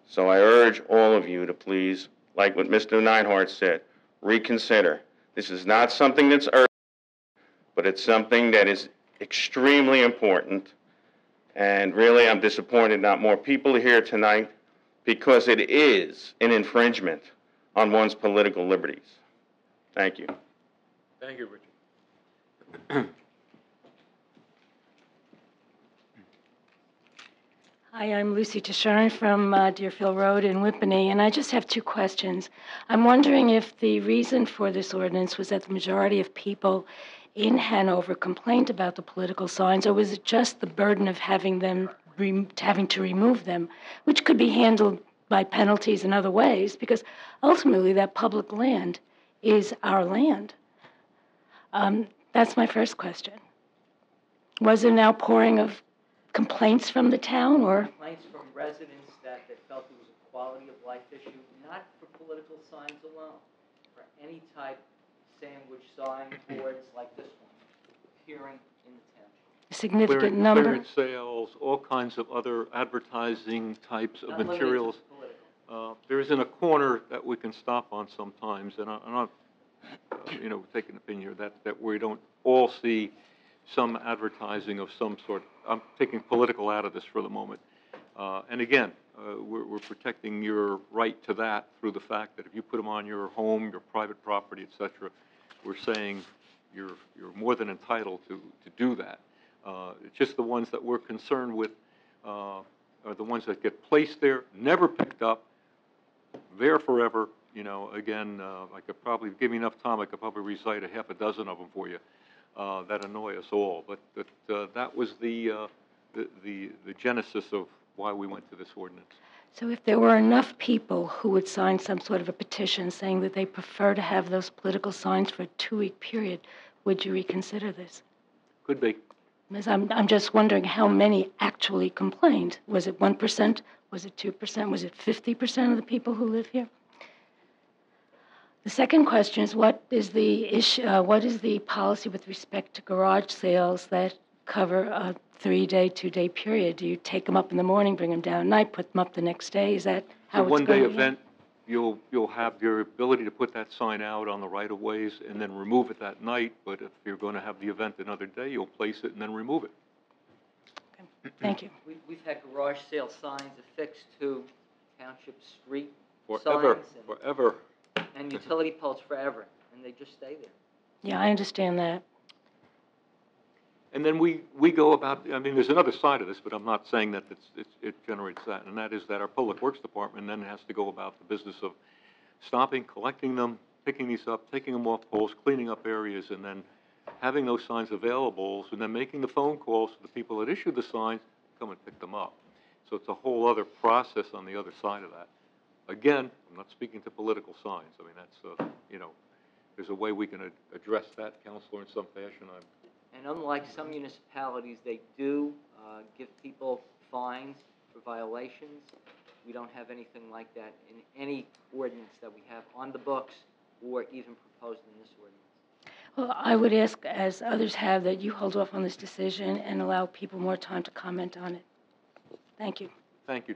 Speaker 12: So I urge all of you to please, like what Mr. Neidhart said, reconsider. This is not something that's urgent, but it's something that is extremely important. And really, I'm disappointed not more people are here tonight, because it is an infringement on one's political liberties. Thank you.
Speaker 2: Thank you, Richard.
Speaker 13: Hi, I'm Lucy Tisharin from Deerfield Road in Whippany, and I just have two questions. I'm wondering if the reason for this ordinance was that the majority of people in Hanover complained about the political signs, or was it just the burden of having to remove them, which could be handled by penalties in other ways, because ultimately that public land is our land. That's my first question. Was there an outpouring of complaints from the town, or?
Speaker 4: Complaints from residents that they felt it was a quality of life issue, not for political signs alone, for any type sandwich sign boards like this one appearing in the town.
Speaker 13: A significant number?
Speaker 2: Clearance sales, all kinds of other advertising types of
Speaker 4: Not
Speaker 2: materials. There is in a corner that we can stop on sometimes, and I'm not, taking an opinion here that we don't all see some advertising of some sort. I'm taking political out of this for the moment. And again, we're protecting your right to that through the fact that if you put them on your home, your private property, etc., we're saying you're more than entitled to do that. It's just the ones that we're concerned with are the ones that get placed there, never picked up, there forever. Again, I could probably, give me enough time, I could probably recite a half a dozen of them for you. That annoy us all, but that was the genesis of why we went to this ordinance.
Speaker 13: So if there were enough people who would sign some sort of a petition saying that they prefer to have those political signs for a 2-week period, would you reconsider this?
Speaker 2: Could be.
Speaker 13: Because I'm just wondering how many actually complained. Was it 1%? Was it 2%? Was it 50% of the people who live here? The second question is, what is the issue, what is the policy with respect to garage sales that cover a 3-day, 2-day period? Do you take them up in the morning, bring them down at night, put them up the next day? Is that how
Speaker 2: The
Speaker 13: it's
Speaker 2: one-day
Speaker 13: going?
Speaker 2: event, you'll have your ability to put that sign out on the right-of-ways and then remove it that night, but if you're going to have the event another day, you'll place it and then remove it.
Speaker 13: Okay. Thank you.
Speaker 4: We've had garage sale signs affixed to Township Street
Speaker 2: Forever,
Speaker 4: signs
Speaker 2: forever.
Speaker 4: and utility poles forever, and they just stay there.
Speaker 13: Yeah, I understand that.
Speaker 2: And then we go about, I mean, there's another side of this, but I'm not saying that it generates that, and that is that our Public Works Department then has to go about the business of stopping, collecting them, picking these up, taking them off poles, cleaning up areas, and then having those signs available, and then making the phone calls to the people that issue the signs, come and pick them up. So it's a whole other process on the other side of that. Again, I'm not speaking to political signs. I mean, that's, you know, there's a way we can address that, Counselor, in some fashion.
Speaker 4: And unlike some municipalities, they do give people fines for violations. We don't have anything like that in any ordinance that we have on the books or even proposed in this ordinance.
Speaker 13: Well, I would ask, as others have, that you hold off on this decision and allow people more time to comment on it. Thank you.
Speaker 2: Thank you.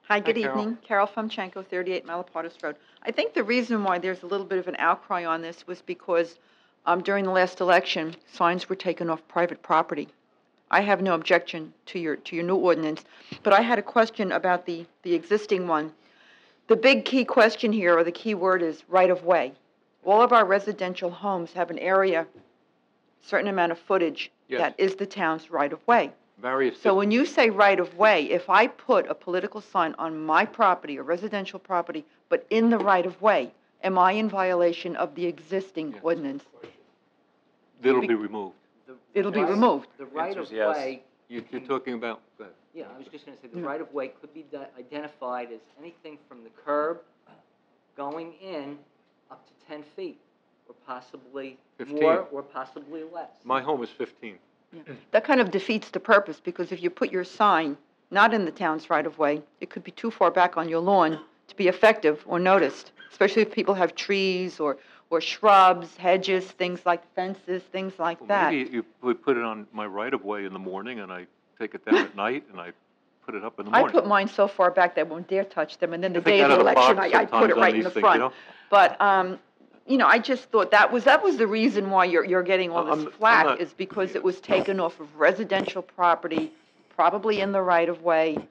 Speaker 14: Hi, good
Speaker 2: Carol.
Speaker 14: evening. Carol Fumchenko, 38 Malapartis Road. I think the reason why there's a little bit of an outcry on this was because during the last election, signs were taken off private property. I have no objection to your new ordinance, but I had a question about the existing one. The big key question here, or the key word, is right-of-way. All of our residential homes have an area, certain amount of footage,
Speaker 2: Yes.
Speaker 14: that is the town's right-of-way.
Speaker 2: Various.
Speaker 14: So when you say right-of-way, if I put a political sign on my property, a residential property, but in the right-of-way, am I in violation of the existing ordinance?
Speaker 2: It'll be removed.
Speaker 14: It'll be removed.
Speaker 4: The right-of-way,
Speaker 2: You're talking about, go ahead.
Speaker 4: yeah, I was just going to say, the right-of-way could be identified as anything from the curb going in up to 10 feet, or possibly
Speaker 2: 15.
Speaker 4: more, or possibly less.
Speaker 2: My home is 15.
Speaker 14: That kind of defeats the purpose, because if you put your sign not in the town's right-of-way, it could be too far back on your lawn to be effective or noticed, especially if people have trees or shrubs, hedges, things like fences, things like
Speaker 2: Well,
Speaker 14: that.
Speaker 2: maybe you would put it on my right-of-way in the morning, and I take it down at night, and I put it up in the
Speaker 14: I
Speaker 2: morning.
Speaker 14: put mine so far back that I won't dare touch them, and then the
Speaker 2: I think
Speaker 14: day of
Speaker 2: out
Speaker 14: the
Speaker 2: of the
Speaker 14: election,
Speaker 2: box
Speaker 14: I put it
Speaker 2: sometimes on
Speaker 14: right in
Speaker 2: these
Speaker 14: the
Speaker 2: things,
Speaker 14: front.
Speaker 2: you know?
Speaker 14: But, you know, I just thought that was the reason why you're getting all this
Speaker 2: I'm
Speaker 14: flack,
Speaker 2: not-
Speaker 14: is because it was taken off of residential property, probably in the right-of-way,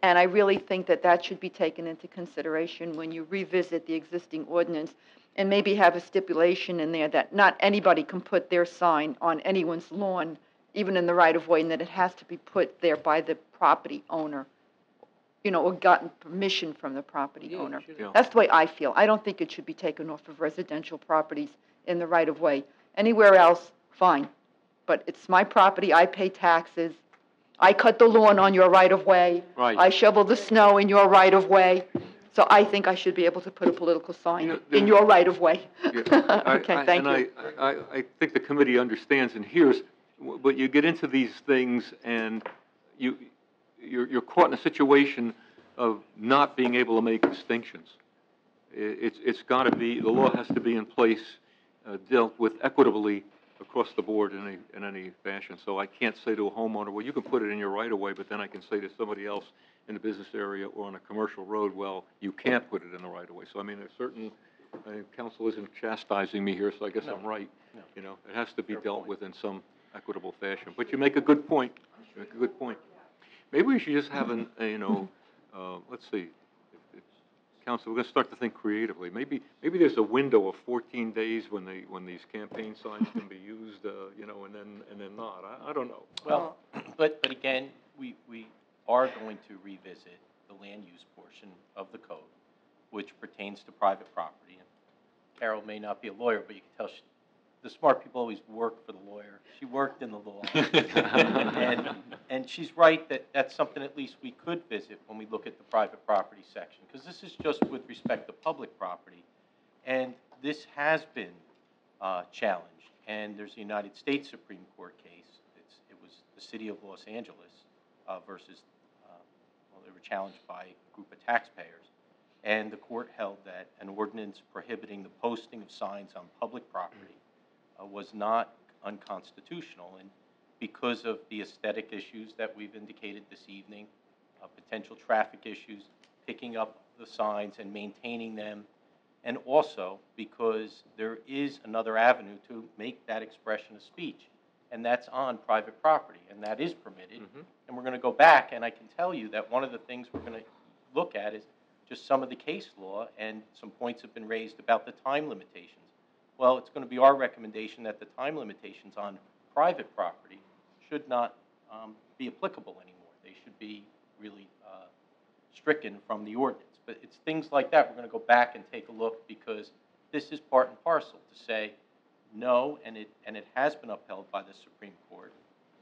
Speaker 14: and I really think that should be taken into consideration when you revisit the existing ordinance, and maybe have a stipulation in there that not anybody can put their sign on anyone's lawn, even in the right-of-way, and that it has to be put there by the property owner, you know, or gotten permission from the property owner.
Speaker 2: Yeah.
Speaker 14: That's the way I feel. I don't think it should be taken off of residential properties in the right-of-way. Anywhere else, fine. But it's my property, I pay taxes, I cut the lawn on your right-of-way.
Speaker 2: Right.
Speaker 14: I shovel the snow in your right-of-way. So I think I should be able to put a political sign in your right-of-way. Okay, thank you.
Speaker 2: I think the committee understands and hears, but you get into these things and you're caught in a situation of not being able to make distinctions. It's got to be, the law has to be in place, dealt with equitably across the board in any fashion. So I can't say to a homeowner, well, you can put it in your right-of-way, but then I can say to somebody else in the business area or on a commercial road, well, you can't put it in the right-of-way. So, I mean, there's certain, council isn't chastising me here, so I guess I'm right.
Speaker 9: No.
Speaker 2: You know, it has to be dealt with in some equitable fashion. But you make a good point. You make a good point. Maybe we should just have let's see, Council, we're going to start to think creatively. Maybe there's a window of 14 days when these campaign signs can be used, you know, and then not. I don't know.
Speaker 9: Well, but again, we are going to revisit the land use portion of the code, which pertains to private property. And Carol may not be a lawyer, but you can tell the smart people always work for the lawyer. She worked in the law. and she's right that that's something at least we could visit when we look at the private property section, because this is just with respect to public property. And this has been challenged. And there's a United States Supreme Court case. It was the city of Los Angeles versus, well, they were challenged by a group of taxpayers. and the court held that an ordinance prohibiting the posting of signs on public property was not unconstitutional. And because of the aesthetic issues that we've indicated this evening, potential traffic issues, picking up the signs and maintaining them, and also because there is another avenue to make that expression of speech, and that's on private property, and that is permitted. And we're going to go back, and I can tell you that one of the things we're going to look at is just some of the case law, and some points have been raised about the time limitations. Well, it's going to be our recommendation that the time limitations on private property should not be applicable anymore. They should be really stricken from the ordinance. But it's things like that we're going to go back and take a look, because this is part and parcel to say no, and it has been upheld by the Supreme Court.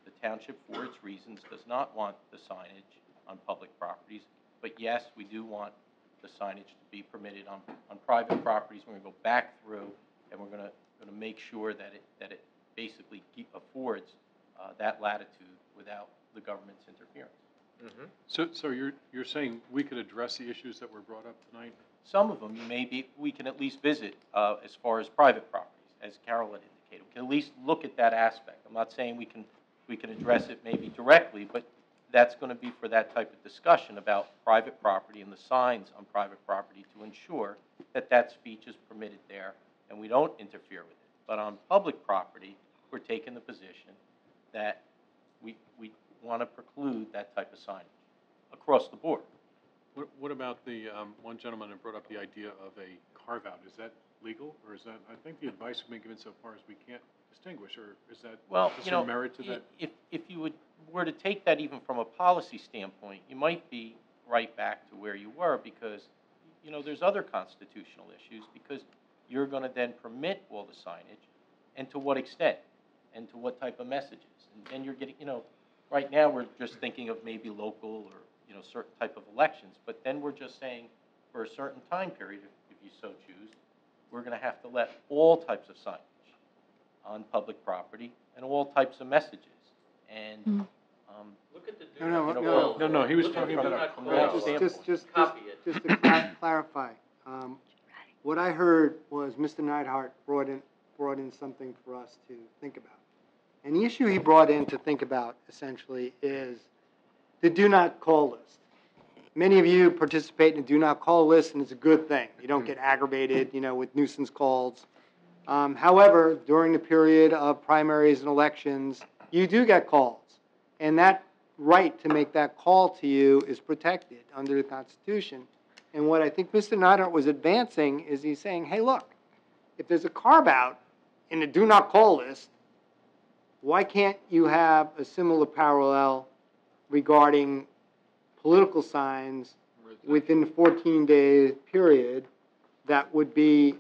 Speaker 9: The township, for its reasons, does not want the signage on public properties, but yes, we do want the signage to be permitted on private properties. We're going to go back through, and we're going to make sure that it basically affords that latitude without the government's interference.
Speaker 15: So you're saying we could address the issues that were brought up tonight?
Speaker 9: Some of them we can at least visit as far as private properties, as Carol had indicated. We can at least look at that aspect. I'm not saying we can address it maybe directly, but that's going to be for that type of discussion about private property and the signs on private property to ensure that that speech is permitted there and we don't interfere with it. But on public property, we're taking the position that we want to preclude that type of signage across the board.
Speaker 15: What about the one gentleman who brought up the idea of a carve-out? Is that legal, or is that, I think the advice we've been given so far is we can't distinguish, or is that, is there merit to that?
Speaker 9: If you were to take that even from a policy standpoint, you might be right back to where you were, because, there's other constitutional issues, because you're going to then permit all the signage, and to what extent, and to what type of messages. And then you're getting, right now we're just thinking of maybe local or, certain type of elections, but then we're just saying for a certain time period, if you so choose, we're going to have to let all types of signage on public property and all types of messages. And look at the
Speaker 15: No, he was talking about
Speaker 7: just to clarify. What I heard was Mr. Neidhart brought in something for us to think about. And the issue he brought in to think about, essentially, is the do not call list. Many of you participate in the do not call list, and it's a good thing. You don't get aggravated, with nuisance calls. However, during the period of primaries and elections, you do get calls. And that right to make that call to you is protected under the Constitution. And what I think Mr. Neidhart was advancing is he's saying, hey, look, if there's a carve-out in the do not call list, why can't you have a similar parallel regarding political signs within the 14-day period that would be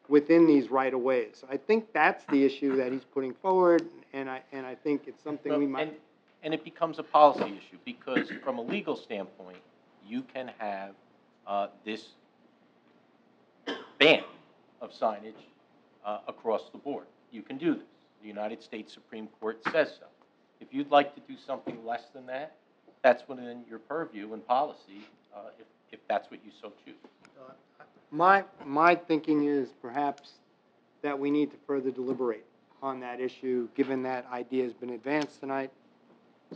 Speaker 7: within these right-of-ways? So I think that's the issue that he's putting forward, and I think it's something we might...
Speaker 9: And it becomes a policy issue, because from a legal standpoint, you can have this ban of signage across the board. You can do this. The United States Supreme Court says so. If you'd like to do something less than that, that's within your purview and policy, if that's what you so choose.
Speaker 7: My thinking is perhaps that we need to further deliberate on that issue, given that idea has been advanced tonight.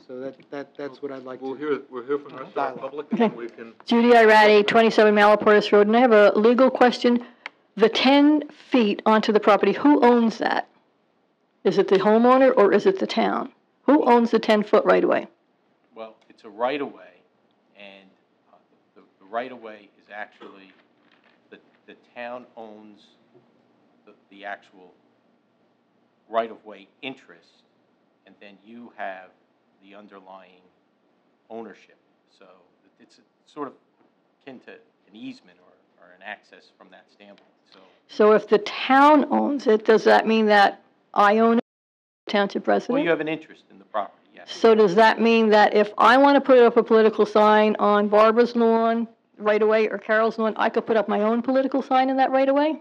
Speaker 7: So that's what I'd like to...
Speaker 2: We'll hear from the rest of our public,
Speaker 6: Okay.
Speaker 2: and we can...
Speaker 6: Judy Irati, 27 Malaportis Road, and I have a legal question. The 10 feet onto the property, who owns that? Is it the homeowner or is it the town? Who owns the 10-foot right-of-way?
Speaker 9: Well, it's a right-of-way, and the right-of-way is actually, the town owns the actual right-of-way interest, and then you have the underlying ownership. So it's sort of akin to an easement or an access from that standpoint.
Speaker 6: So if the town owns it, does that mean that I own it, township resident?
Speaker 9: Well, you have an interest in the property, yes.
Speaker 6: So does that mean that if I want to put up a political sign on Barbara's lawn right away or Carol's lawn, I could put up my own political sign in that right away?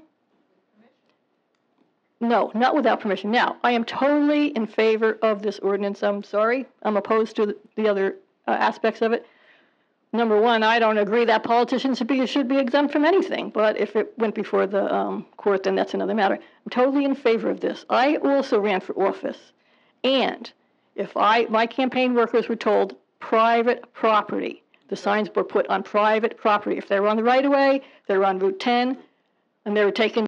Speaker 6: No, not without permission. Now, I am totally in favor of this ordinance. I'm sorry. I'm opposed to the other aspects of it. number one, I don't agree that politicians should be exempt from anything, but if it went before the court, then that's another matter. I'm totally in favor of this. I also ran for office, and if my campaign workers were told private property, the signs were put on private property. If they were on the right-of-way, they were on Route 10, and they were taken,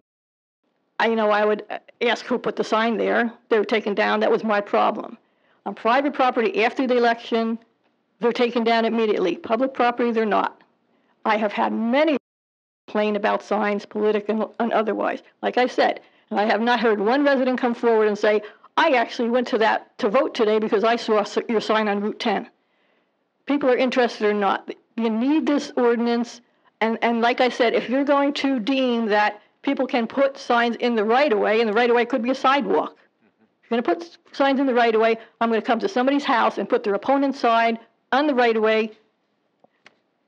Speaker 6: I would ask who put the sign there. They were taken down. That was my problem. On private property, after the election, they're taken down immediately. Public property, they're not. I have had many complain about signs, political and otherwise. Like I said, and I have not heard one resident come forward and say, I actually went to vote today because I saw your sign on Route 10. People are interested or not. You need this ordinance, and like I said, if you're going to deem that people can put signs in the right-of-way, and the right-of-way could be a sidewalk. If you're going to put signs in the right-of-way, I'm going to come to somebody's house and put their opponent's sign on the right-of-way,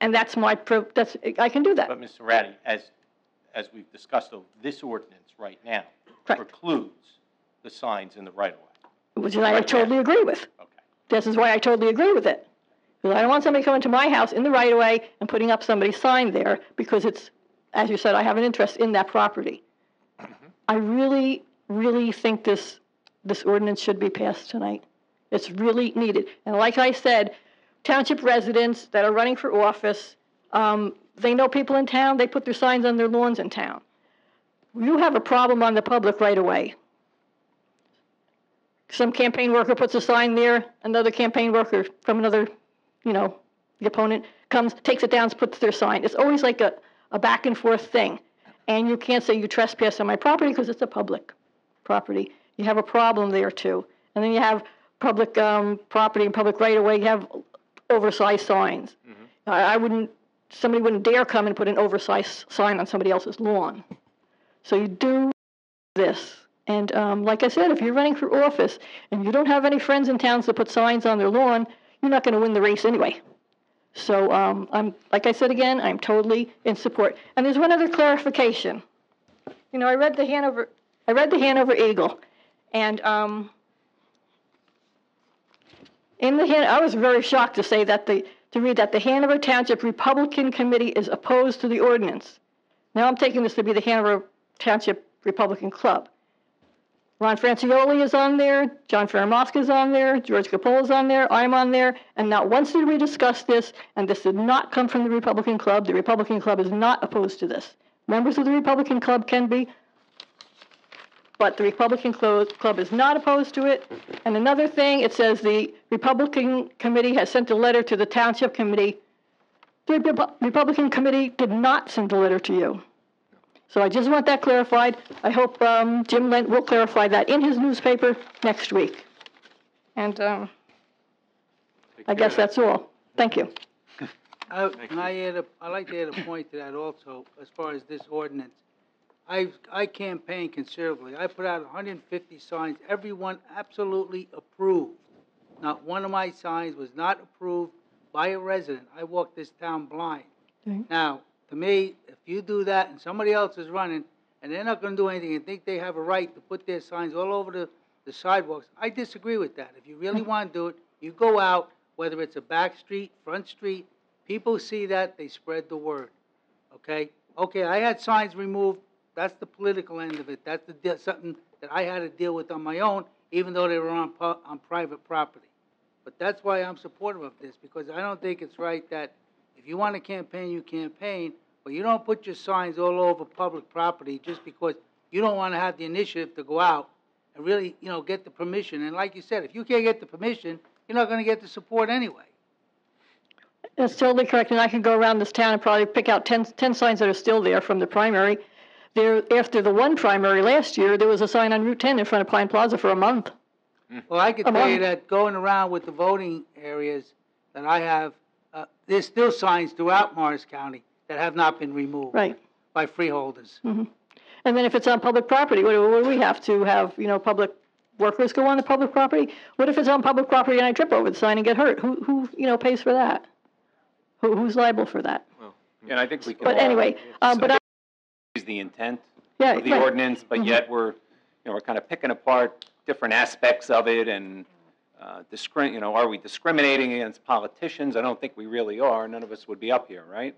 Speaker 6: and I can do that.
Speaker 9: But, Mr. Ratty, as we've discussed, though, this ordinance right now precludes the signs in the right-of-way.
Speaker 6: Which I totally agree with.
Speaker 9: Okay.
Speaker 6: This is why I totally agree with it. Because I don't want somebody coming to my house in the right-of-way and putting up somebody's sign there, because it's, as you said, I have an interest in that property. I really, really think this ordinance should be passed tonight. It's really needed. And like I said, township residents that are running for office, they know people in town, they put their signs on their lawns in town. You have a problem on the public right away. Some campaign worker puts a sign there, another campaign worker from another, the opponent comes, takes it down, puts their sign. It's always like a back and forth thing. And you can't say you trespass on my property because it's a public property. You have a problem there too. And then you have public property and public right of way, you have oversized signs. Somebody wouldn't dare come and put an oversized sign on somebody else's lawn. So you do this. And like I said, if you're running for office and you don't have any friends in towns that put signs on their lawn, you're not going to win the race anyway. So like I said again, I'm totally in support. And there's one other clarification. I read the Hanover Eagle, and I was very shocked to say that to read that the Hanover Township Republican Committee is opposed to the ordinance. Now I'm taking this to be the Hanover Township Republican Club. Ron Francioli is on there, John Faramofsky is on there, George Capola is on there, I'm on there, and not once did we discuss this, and this did not come from the Republican Club. The Republican Club is not opposed to this. Members of the Republican Club can be, but the Republican Club is not opposed to it. And another thing, it says the Republican Committee has sent a letter to the Township Committee. The Republican Committee did not send a letter to you. So I just want that clarified. I hope Jim Lent will clarify that in his newspaper next week. And I guess that's all. Thank you.
Speaker 16: I'd like to add a point to that also, as far as this ordinance. I campaigned considerably. I put out 150 signs, everyone absolutely approved. Not one of my signs was not approved by a resident. I walked this town blind. Okay. Now, to me, if you do that and somebody else is running and they're not going to do anything and think they have a right to put their signs all over the sidewalks, I disagree with that. If you really want to do it, you go out, whether it's a back street, front street, people see that, they spread the word. Okay? Okay, I had signs removed. That's the political end of it. That's something that I had to deal with on my own, even though they were on private property. But that's why I'm supportive of this, because I don't think it's right that if you want to campaign, you campaign, but you don't put your signs all over public property just because you don't want to have the initiative to go out and really, get the permission. And like you said, if you can't get the permission, you're not going to get the support anyway.
Speaker 6: That's totally correct. And I can go around this town and probably pick out 10 signs that are still there from the primary. After the one primary last year, there was a sign on Route 10 in front of Pine Plaza for a month.
Speaker 16: Well, I can tell you that going around with the voting areas that I have, there's still signs throughout Morris County that have not been removed by freeholders. Mm-hmm.
Speaker 6: And then if it's on public property, what do we have to have, public workers go on the public property? What if it's on public property and I trip over the sign and get hurt? Who pays for that? Who's liable for that?
Speaker 17: Well, and I think we can.
Speaker 6: But anyway,
Speaker 17: is the intent of the ordinance, but yet we're kind of picking apart different aspects of it, and are we discriminating against politicians? I don't think we really are. None of us would be up here, right?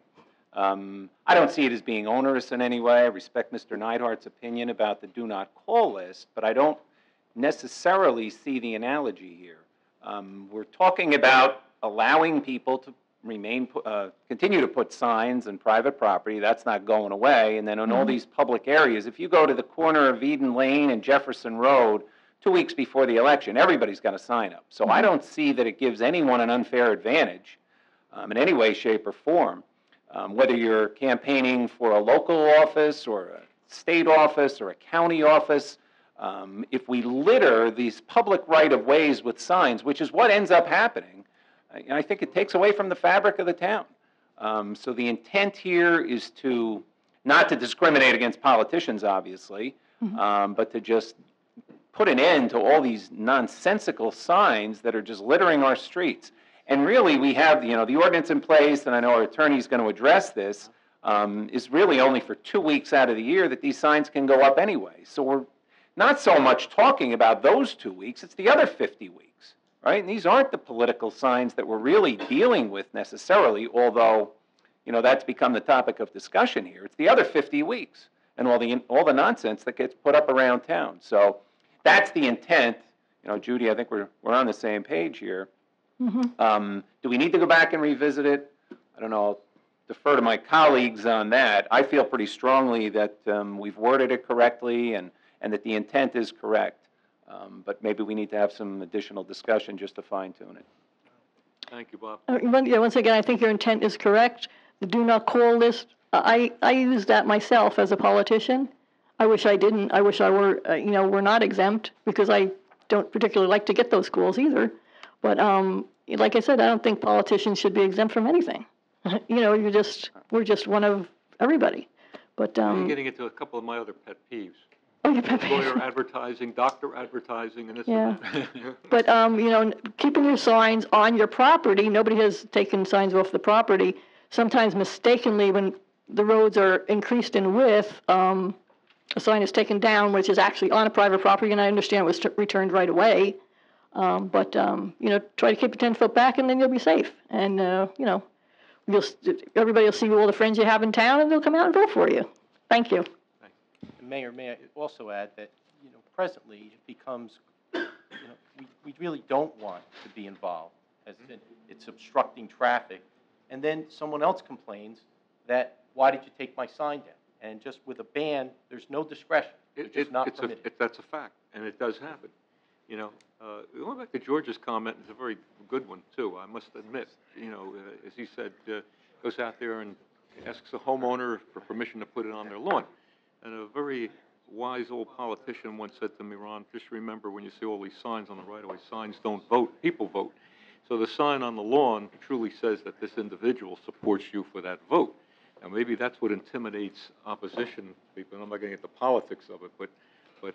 Speaker 17: I don't see it as being onerous in any way. I respect Mr. Neidhart's opinion about the do not call list, but I don't necessarily see the analogy here. We're talking about allowing people to continue to put signs on private property. That's not going away. And then on all these public areas, if you go to the corner of Eden Lane and Jefferson Road 2 weeks before the election, everybody's got a sign up. So I don't see that it gives anyone an unfair advantage in any way, shape, or form. Whether you're campaigning for a local office or a state office or a county office, if we litter these public right-of-ways with signs, which is what ends up happening, I think it takes away from the fabric of the town. So the intent here is not to discriminate against politicians, obviously, but to just put an end to all these nonsensical signs that are just littering our streets. And really, we have, the ordinance in place, and I know our attorney is going to address this, is really only for 2 weeks out of the year that these signs can go up anyway. So we're not so much talking about those 2 weeks, it's the other 50 weeks. Right? And these aren't the political signs that we're really dealing with necessarily, although, that's become the topic of discussion here. It's the other 50 weeks and all the nonsense that gets put up around town. So that's the intent. Judy, I think we're on the same page here. Do we need to go back and revisit it? I don't know. I'll defer to my colleagues on that. I feel pretty strongly that we've worded it correctly and that the intent is correct. But maybe we need to have some additional discussion just to fine-tune it.
Speaker 2: Thank you, Bob.
Speaker 6: Once again, I think your intent is correct. The do not call list, I use that myself as a politician. I wish I didn't. I wish I were, were not exempt because I don't particularly like to get those calls either. But like I said, I don't think politicians should be exempt from anything. We're just one of everybody. But
Speaker 2: you're getting into a couple of my other pet peeves. Lawyer advertising, doctor advertising, and this and that.
Speaker 6: But, keeping your signs on your property, nobody has taken signs off the property. Sometimes mistakenly, when the roads are increased in width, a sign is taken down, which is actually on a private property, and I understand it was returned right away. But try to keep it 10 foot back, and then you'll be safe. And, everybody will see all the friends you have in town, and they'll come out and vote for you. Thank you.
Speaker 9: Mayor, may I also add that, presently it becomes, we really don't want to be involved. It's obstructing traffic. And then someone else complains that, why did you take my sign down? And just with a ban, there's no discretion. It's just not permitted.
Speaker 2: That's a fact, and it does happen. Going back to George's comment, it's a very good one, too, I must admit. As he said, goes out there and asks a homeowner for permission to put it on their lawn. And a very wise old politician once said to me, Ron, just remember when you see all these signs on the right-of-way, signs don't vote, people vote. So the sign on the lawn truly says that this individual supports you for that vote. Now maybe that's what intimidates opposition people. I'm not going to get the politics of it, but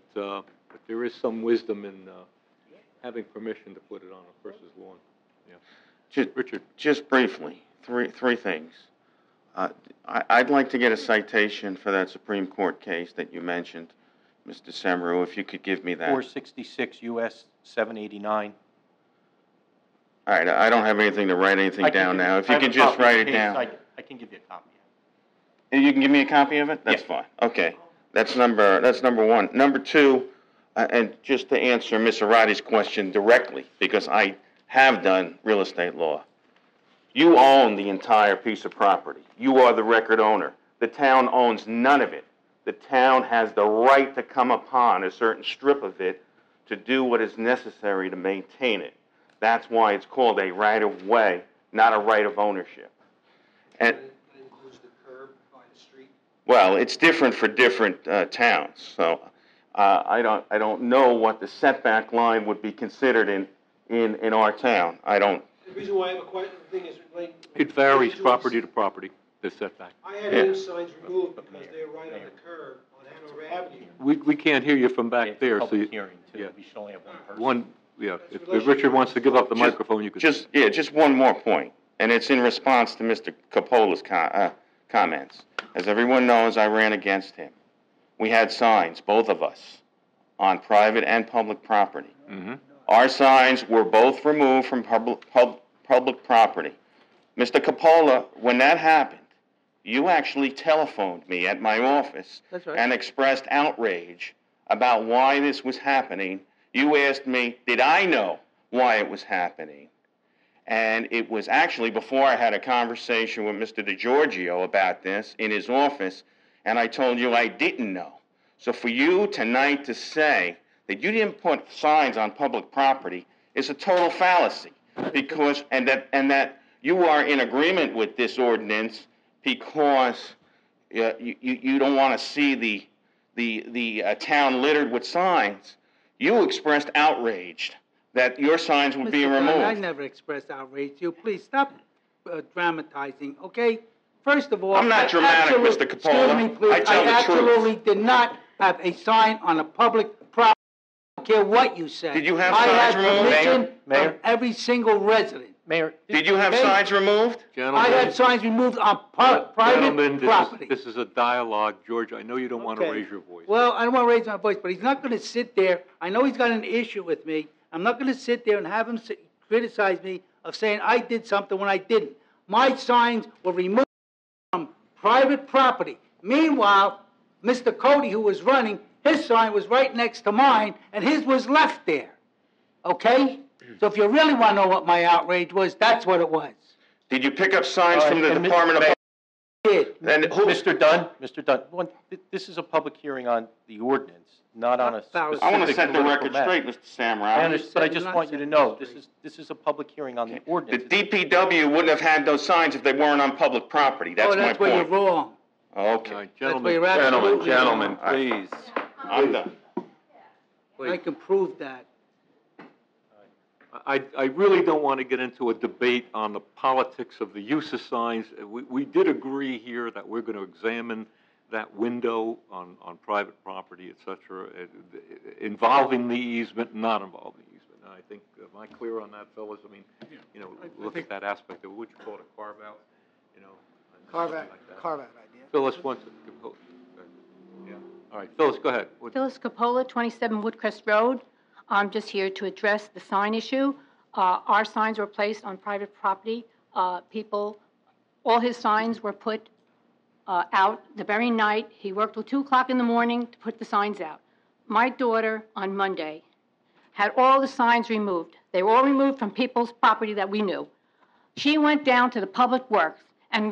Speaker 2: there is some wisdom in having permission to put it on a person's lawn. Yeah. Richard.
Speaker 12: Just briefly, three things. I'd like to get a citation for that Supreme Court case that you mentioned, Mr. Semru, if you could give me that.
Speaker 9: 466 U.S. 789.
Speaker 12: All right, I don't have anything to write anything down now. If you could just write it down.
Speaker 9: I can give you a copy.
Speaker 12: You can give me a copy of it? That's fine. Okay. That's number one. Number two, and just to answer Ms. Arati's question directly, because I have done real estate law. You own the entire piece of property. You are the record owner. The town owns none of it. The town has the right to come upon a certain strip of it to do what is necessary to maintain it. That's why it's called a right-of-way, not a right of ownership. And that includes the curb by the street? Well, it's different for different towns. So I don't know what the setback line would be considered in our town. I don't.
Speaker 10: The reason why I have a question, the thing is,
Speaker 2: it varies property to property, the setback.
Speaker 10: I had those signs removed because they're right on the curb on Hanover Avenue.
Speaker 2: We can't hear you from back there, so you,
Speaker 9: hearing too.
Speaker 2: Yeah.
Speaker 9: We should only have one person.
Speaker 2: If Richard wants to give up the microphone, you could.
Speaker 12: Just one more point, and it's in response to Mr. Coppola's comments. As everyone knows, I ran against him. We had signs, both of us, on private and public property. Our signs were both removed from public property. Mr. Capola, when that happened, you actually telephoned me at my office
Speaker 16: That's right.
Speaker 12: and expressed outrage about why this was happening. You asked me, did I know why it was happening? And it was actually before I had a conversation with Mr. DeGiorgio about this in his office, and I told you I didn't know. So for you tonight to say that you didn't put signs on public property is a total fallacy, because and that you are in agreement with this ordinance because you don't want to see the town littered with signs. You expressed outrage that your signs would be
Speaker 16: Mr.
Speaker 12: removed.
Speaker 16: Dunn, I never expressed outrage to you. Please stop dramatizing, okay? First of all,
Speaker 12: I'm not dramatic, Mr. Capola.
Speaker 16: Excuse me, please.
Speaker 12: I tell the
Speaker 16: absolutely
Speaker 12: truth.
Speaker 16: did not have a sign on a public property. I don't care what you say.
Speaker 12: Did you have
Speaker 16: I
Speaker 12: signs
Speaker 16: had
Speaker 12: removed?
Speaker 16: permission
Speaker 2: Mayor?
Speaker 16: from every single resident.
Speaker 2: Mayor,
Speaker 12: Did you have
Speaker 16: Okay?
Speaker 12: signs removed?
Speaker 16: I had signs removed on
Speaker 2: Gentlemen,
Speaker 16: private property.
Speaker 2: this is a dialogue. George, I know you don't want to
Speaker 16: Okay.
Speaker 2: raise your voice.
Speaker 16: Well, I don't want to raise my voice, but he's not going to sit there. I know he's got an issue with me. I'm not going to sit there and have him criticize me of saying I did something when I didn't. My signs were removed from private property. Meanwhile, Mr. Cody, who was running, his sign was right next to mine, and his was left there. Okay? So if you really want to know what my outrage was, that's what it was.
Speaker 12: Did you pick up signs from the Department of Public?
Speaker 9: Mr. Dunn, this is a public hearing on the ordinance, not on a specific
Speaker 12: I want to set the
Speaker 9: political
Speaker 12: record
Speaker 9: matter.
Speaker 12: straight, Mr. Samurai.
Speaker 9: I understand, but I just want you to know, this is a public hearing on the
Speaker 12: The
Speaker 9: ordinance.
Speaker 12: DPW wouldn't have had those signs if they weren't on public property. That's my
Speaker 16: that's where you're
Speaker 12: point.
Speaker 16: wrong.
Speaker 12: Okay.
Speaker 16: That's where you're absolutely
Speaker 17: Gentlemen,
Speaker 16: wrong.
Speaker 17: please.
Speaker 12: I'm done.
Speaker 16: I can prove that.
Speaker 2: I really don't want to get into a debate on the politics of the use of signs. We did agree here that we're going to examine that window on private property, et cetera, involving the easement, not involving the easement. And I think, am I clear on that, fellas? I mean, you know, look at that aspect of, would you call it a carve-out? You know, something like that.
Speaker 7: Carve-out idea.
Speaker 2: Phyllis wants to, yeah. All right, Phyllis, go ahead.
Speaker 18: Phyllis Coppola, 27 Woodcrest Road. I'm just here to address the sign issue. Our signs were placed on private property. All his signs were put out the very night. He worked till 2 o'clock in the morning to put the signs out. My daughter, on Monday, had all the signs removed. They were all removed from people's property that we knew. She went down to the Public Works and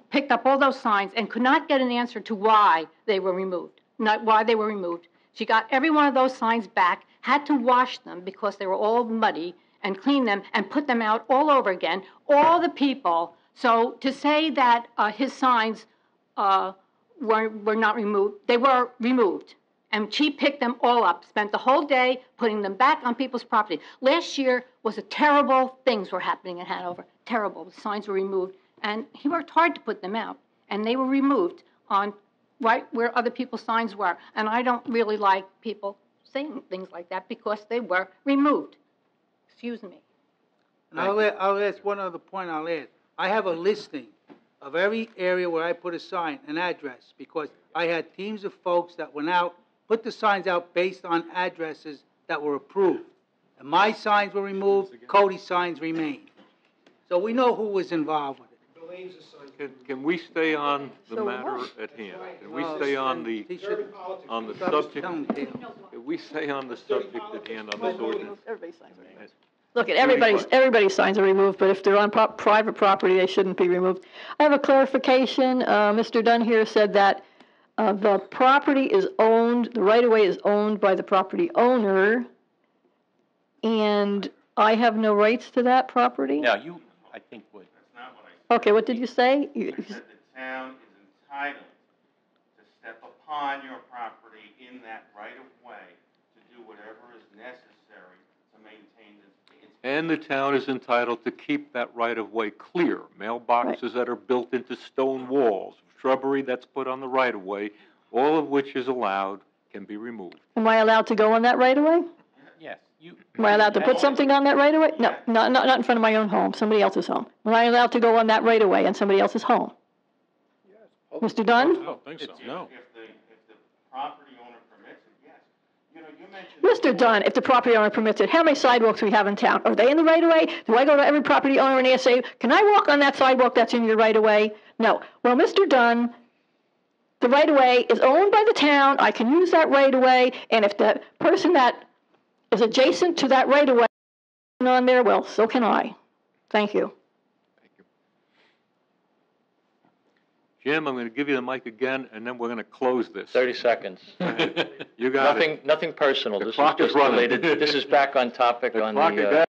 Speaker 18: picked up all those signs and could not get an answer to why they were removed, not why they were removed. She got every one of those signs back, had to wash them because they were all muddy, and clean them and put them out all over again, all the people. So to say that his signs were not removed, they were removed. And she picked them all up, spent the whole day putting them back on people's property. Last year was terrible things were happening in Hanover, terrible. The signs were removed, and he worked hard to put them out, and they were removed on right where other people's signs were. And I don't really like people saying things like that because they were removed. Excuse me.
Speaker 16: And I'll ask one other point I'll add. I have a listing of every area where I put a sign, an address, because I had teams of folks that went out, put the signs out based on addresses that were approved. And my signs were removed, Cody's signs remained. So we know who was involved with it.
Speaker 2: Can we stay on the matter at hand? Can we stay on the subject? Can we stay on the subject at hand on this ordinance?
Speaker 6: Look, everybody's signs are removed, but if they're on private property, they shouldn't be removed. I have a clarification. Mr. Dunn here said that the property is owned, the right-of-way is owned by the property owner, and I have no rights to that property?
Speaker 9: Now, I think, would.
Speaker 6: Okay, what did you say?
Speaker 12: You said the town is entitled to step upon your property in that right-of-way to do whatever is necessary to maintain this.
Speaker 2: And the town is entitled to keep that right-of-way clear. Mailboxes that are built into stone walls, shrubbery that's put on the right-of-way, all of which is allowed, can be removed.
Speaker 6: Am I allowed to go on that right-of-way?
Speaker 9: Yes.
Speaker 6: Am I allowed to put something on that right-of-way? No, not in front of my own home, somebody else's home. Am I allowed to go on that right-of-way on somebody else's home? Mr. Dunn?
Speaker 15: I don't think so, no.
Speaker 12: If the property owner permits it, yes.
Speaker 6: Mr. Dunn, if the property owner permits it, how many sidewalks do we have in town? Are they in the right of way? Do I go to every property owner and ask, say, can I walk on that sidewalk that's in your right of way? No. Well, Mr. Dunn, the right of way is owned by the town. I can use that right of way, and if the person that is adjacent to that right of way is on there, well, so can I. Thank you.
Speaker 2: Jim, I'm going to give you the mic again, and then we're going to close this.
Speaker 11: 30 seconds.
Speaker 2: You got it.
Speaker 11: Nothing personal.
Speaker 2: The
Speaker 11: This is
Speaker 2: clock is
Speaker 11: just
Speaker 2: running.
Speaker 11: related. This is back on topic on
Speaker 2: clock is
Speaker 11: the
Speaker 2: back.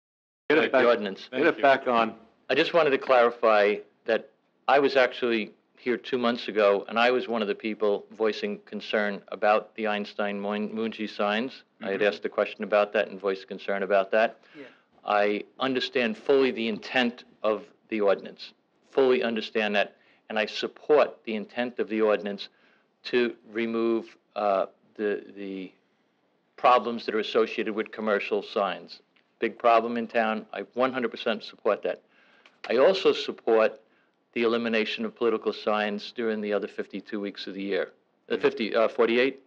Speaker 2: Get it back.
Speaker 11: ordinance.
Speaker 2: Get it back on.
Speaker 11: I just wanted to clarify that I was actually here 2 months ago, and I was one of the people voicing concern about the Einstein-Mungi signs. I had asked a question about that and voiced concern about that.
Speaker 16: Yeah.
Speaker 11: I understand fully the intent of the ordinance, fully understand that, and I support the intent of the ordinance to remove the problems that are associated with commercial signs. Big problem in town. I 100% support that. I also support the elimination of political signs during the other 52 weeks of the year. 48?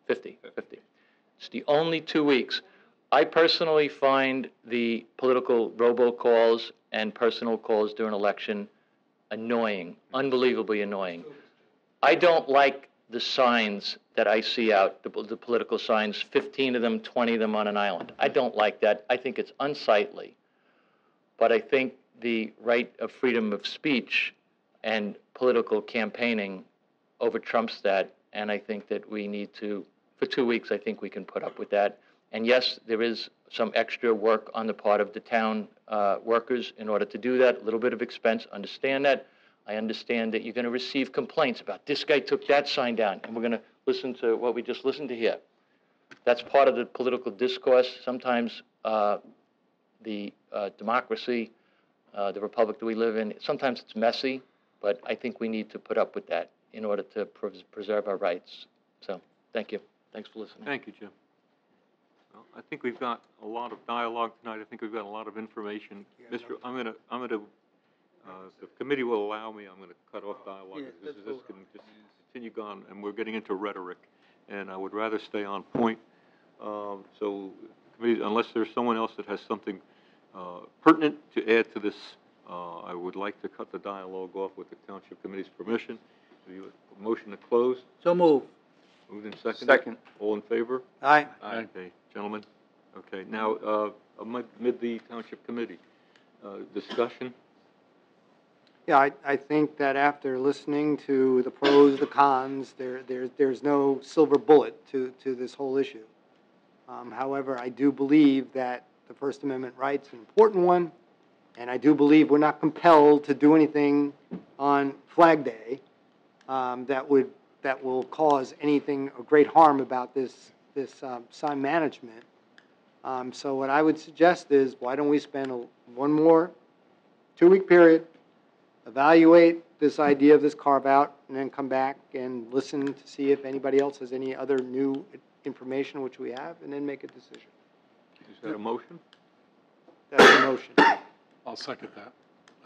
Speaker 11: 50. It's the only 2 weeks. I personally find the political robocalls and personal calls during election annoying, unbelievably annoying. I don't like the signs that I see out, the political signs, 15 of them, 20 of them on an island. I don't like that. I think it's unsightly. But I think the right of freedom of speech and political campaigning overtrumps that, and I think that we need to, for 2 weeks, I think we can put up with that. And yes, there is some extra work on the part of the town workers in order to do that, a little bit of expense, understand that. I understand that you're going to receive complaints about this guy took that sign down, and we're going to listen to what we just listened to here. That's part of the political discourse. Sometimes the democracy, the republic that we live in, sometimes it's messy, but I think we need to put up with that in order to preserve our rights. So, thank you. Thanks for listening.
Speaker 2: Thank you, Jim. Well, I think we've got a lot of dialogue tonight. I think we've got a lot of information. Mr. I'm going to if the committee will allow me, I'm going to cut off dialogue.
Speaker 16: Yeah,
Speaker 2: This can just continue on, and we're getting into rhetoric, and I would rather stay on point. So, committee, unless there's someone else that has something pertinent to add to this, I would like to cut the dialogue off with the Township Committee's permission. Do you a motion to close?
Speaker 16: So move.
Speaker 2: Moved and seconded?
Speaker 7: Second.
Speaker 2: All in favor?
Speaker 7: Aye.
Speaker 2: Aye. Okay, gentlemen. Okay, now, amid the Township Committee, discussion?
Speaker 7: Yeah, I think that after listening to the pros, the cons, there's no silver bullet to this whole issue. However, I do believe that the First Amendment right's an important one, and I do believe we're not compelled to do anything on Flag Day that will cause anything of great harm about this sign management. So what I would suggest is, why don't we spend one more 2-week period, evaluate this idea of this carve-out, and then come back and listen to see if anybody else has any other new information, which we have, and then make a decision.
Speaker 2: Is that a motion?
Speaker 7: That's a motion.
Speaker 15: I'll second that.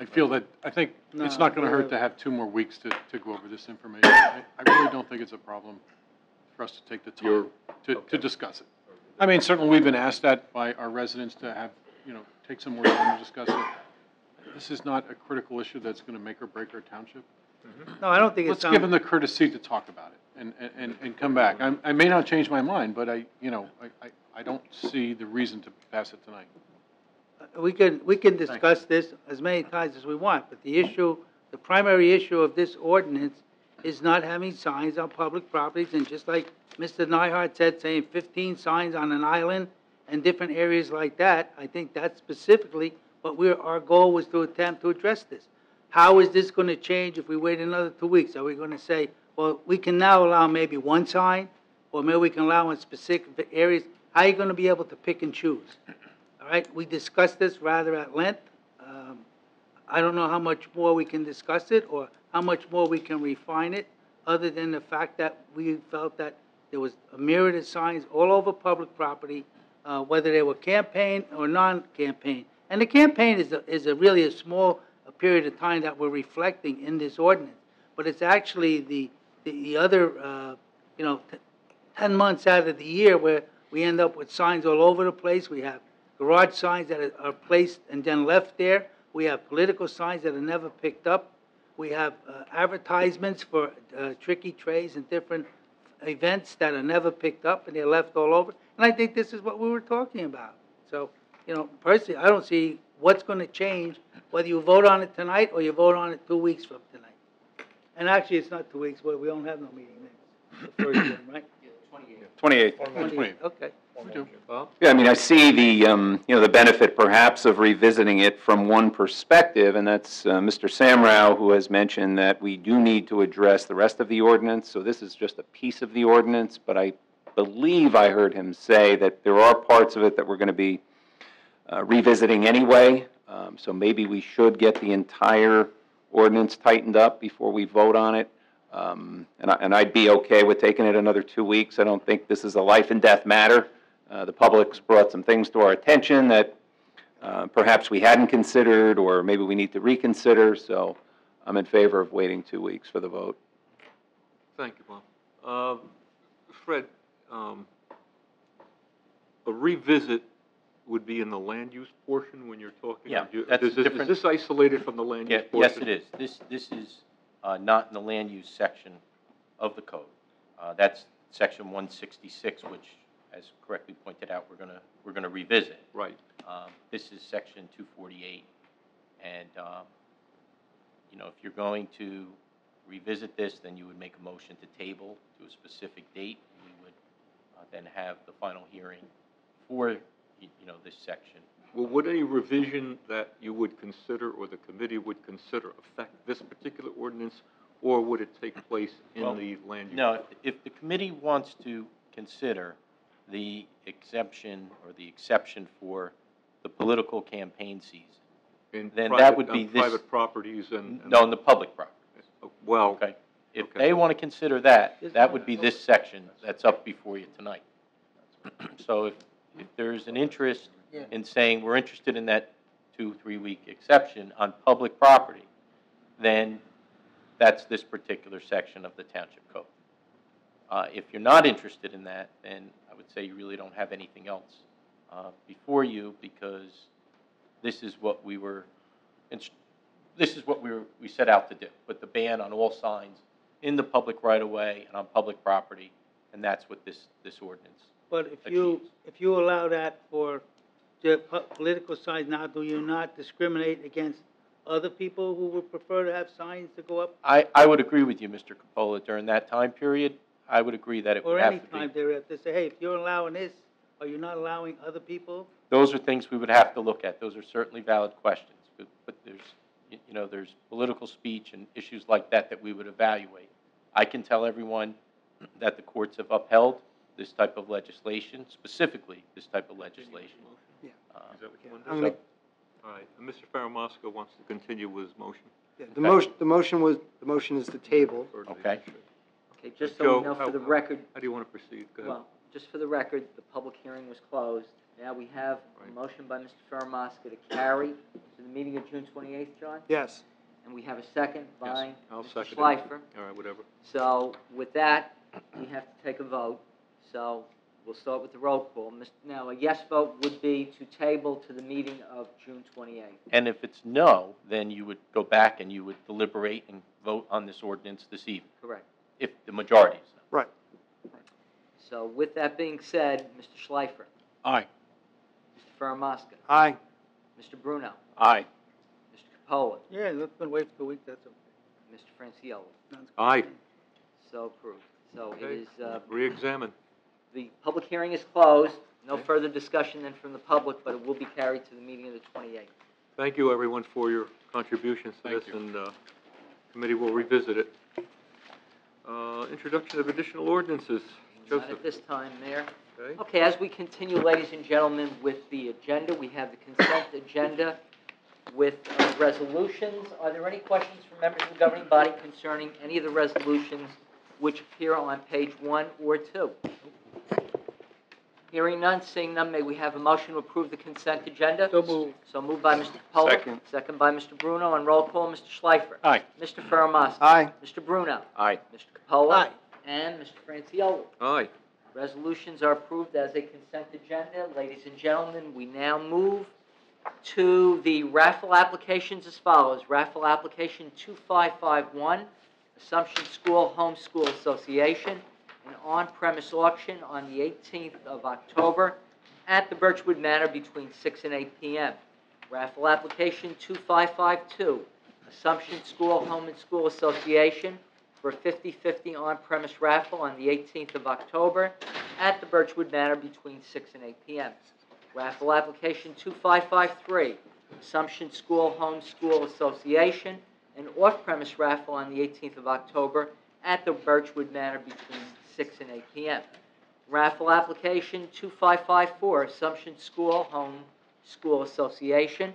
Speaker 15: I think it's not going to hurt to have 2 more weeks to go over this information. I really don't think it's a problem for us to take the time to discuss it. I mean, certainly we've been asked that by our residents to have, take some more time to discuss it. This is not a critical issue that's going to make or break our township.
Speaker 16: No, I don't think it's.
Speaker 15: Let's give them the courtesy to talk about it and come back. I may not change my mind, but I don't see the reason to pass it tonight.
Speaker 16: We can discuss this as many times as we want, but the primary issue of this ordinance is not having signs on public properties, and just like Mr. Nyhart said, saying 15 signs on an island and different areas like that, I think that's specifically what our goal was to attempt to address this. How is this going to change if we wait another 2 weeks? Are we going to say, well, we can now allow maybe 1 sign, or maybe we can allow in specific areas? How are you going to be able to pick and choose? All right, we discussed this rather at length. I don't know how much more we can discuss it or how much more we can refine it, other than the fact that we felt that there was a myriad of signs all over public property, whether they were campaign or non-campaign. And the campaign is really a small period of time that we're reflecting in this ordinance. But it's actually the other, 10 months out of the year where we end up with signs all over the place. We have garage signs that are placed and then left there. We have political signs that are never picked up. We have advertisements for tricky trays and different events that are never picked up and they're left all over. And I think this is what we were talking about. So, personally, I don't see what's going to change whether you vote on it tonight or you vote on it 2 weeks from tonight. And actually, it's not 2 weeks, but we don't have no meeting next. The first one, right?
Speaker 17: 28th.
Speaker 16: 28th, okay.
Speaker 17: Yeah, I mean, I see the benefit perhaps of revisiting it from one perspective, and that's Mr. Samrau, who has mentioned that we do need to address the rest of the ordinance. So this is just a piece of the ordinance, but I believe I heard him say that there are parts of it that we're going to be revisiting anyway. So maybe we should get the entire ordinance tightened up before we vote on it. And I'd be okay with taking it another 2 weeks. I don't think this is a life and death matter. The public's brought some things to our attention that perhaps we hadn't considered, or maybe we need to reconsider. So I'm in favor of waiting 2 weeks for the vote.
Speaker 2: Thank you, Bob. Fred, a revisit would be in the land use portion when you're talking?
Speaker 9: Yeah,
Speaker 2: that's different. Is this isolated from the land use portion?
Speaker 9: Yes, it is. This is not in the land use section of the code. That's section 166, which, as correctly pointed out, we're gonna revisit.
Speaker 2: Right.
Speaker 9: This is section 248, and if you're going to revisit this, then you would make a motion to table to a specific date. We would then have the final hearing for this section.
Speaker 2: Well, would any revision that you would consider or the committee would consider affect this particular ordinance, or would it take place in the land use?
Speaker 9: No, if the committee wants to consider the exemption or the exception for the political campaign season, then that would be this.
Speaker 2: Private properties and
Speaker 9: no, in the public properties.
Speaker 2: Well,
Speaker 9: okay. If they want to consider that, that would be this section that's up before you tonight. So if there's an interest in saying we're interested in that 2-3 week exception on public property, then that's this particular section of the Township Code. If you're not interested in that, then I would say you really don't have anything else before you, because this is what we set out to do, put the ban on all signs in the public right of way and on public property, and that's what this ordinance.
Speaker 16: But if you allow that for the political signs now, do you not discriminate against other people who would prefer to have signs to go up?
Speaker 9: I would agree with you, Mr. Coppola. During that time period, I would agree that it would have to be.
Speaker 16: Or any time they have to say, hey, if you're allowing this, are you not allowing other people?
Speaker 9: Those are things we would have to look at. Those are certainly valid questions. But there's political speech and issues like that we would evaluate. I can tell everyone that the courts have upheld this type of legislation, specifically this type of legislation.
Speaker 2: Yeah. Is that what you want to do? All right. And Mr. Faramasco wants to continue with his motion.
Speaker 7: Yeah, the motion is to table.
Speaker 9: Okay.
Speaker 4: Okay, just so we know for the record.
Speaker 2: How do you want to proceed? Go ahead.
Speaker 4: Well, just for the record, the public hearing was closed. Now we have a motion by Mr. Faramasco to carry to the meeting of June 28th, John?
Speaker 7: Yes.
Speaker 4: And we have a second by
Speaker 2: Yes, I'll
Speaker 4: Mr.
Speaker 2: second
Speaker 4: Schleifer.
Speaker 2: it. All right, whatever.
Speaker 4: So with that, we have to take a vote. So we'll start with the roll call. Now, a yes vote would be to table to the meeting of June 28th.
Speaker 9: And if it's no, then you would go back and you would deliberate and vote on this ordinance this evening.
Speaker 4: Correct.
Speaker 9: If the majority is no.
Speaker 7: Right.
Speaker 4: So with that being said, Mr. Schleifer.
Speaker 15: Aye.
Speaker 4: Mr. Faramasco.
Speaker 7: Aye.
Speaker 4: Mr. Bruno.
Speaker 17: Aye.
Speaker 4: Mr. Coppola.
Speaker 16: Yeah, let's wait for a week, that's okay.
Speaker 4: Mr. Franciello.
Speaker 2: Aye.
Speaker 4: So approved. So
Speaker 2: Okay.
Speaker 4: it is,
Speaker 2: Re-examine.
Speaker 4: the public hearing is closed. No further discussion then from the public, but it will be carried to the meeting of the 28th.
Speaker 2: Thank you, everyone, for your contributions to
Speaker 15: Thank
Speaker 2: this,
Speaker 15: you.
Speaker 2: and committee will revisit it. Introduction of additional ordinances.
Speaker 4: Not
Speaker 2: Joseph.
Speaker 4: at this time, Mayor.
Speaker 2: Okay.
Speaker 4: Okay, as we continue, ladies and gentlemen, with the agenda, we have the consent agenda with resolutions. Are there any questions from members of the governing body concerning any of the resolutions which appear on page 1 or 2? Hearing none, seeing none, may we have a motion to approve the consent agenda?
Speaker 16: So moved.
Speaker 4: So moved by Mr. Coppola.
Speaker 17: Second.
Speaker 4: Second by Mr. Bruno. On roll call, Mr. Schleifer.
Speaker 15: Aye.
Speaker 4: Mr. Faramasco.
Speaker 7: Aye.
Speaker 4: Mr. Bruno.
Speaker 17: Aye.
Speaker 4: Mr. Coppola.
Speaker 16: Aye.
Speaker 4: And Mr. Franciello.
Speaker 2: Aye.
Speaker 4: Resolutions are approved as a consent agenda. Ladies and gentlemen, we now move to the raffle applications as follows. Raffle application 2551, Assumption School Homeschool Association, an on-premise auction on the 18th of October at the Birchwood Manor between 6 and 8 p.m. Raffle application 2552, Assumption School Home and School Association, for a 50-50 on-premise raffle on the 18th of October at the Birchwood Manor between 6 and 8 p.m. Raffle application 2553, Assumption School Home School Association, an off-premise raffle on the 18th of October at the Birchwood Manor between 6 and 8 p.m. Raffle application 2554, Assumption School Home School Association,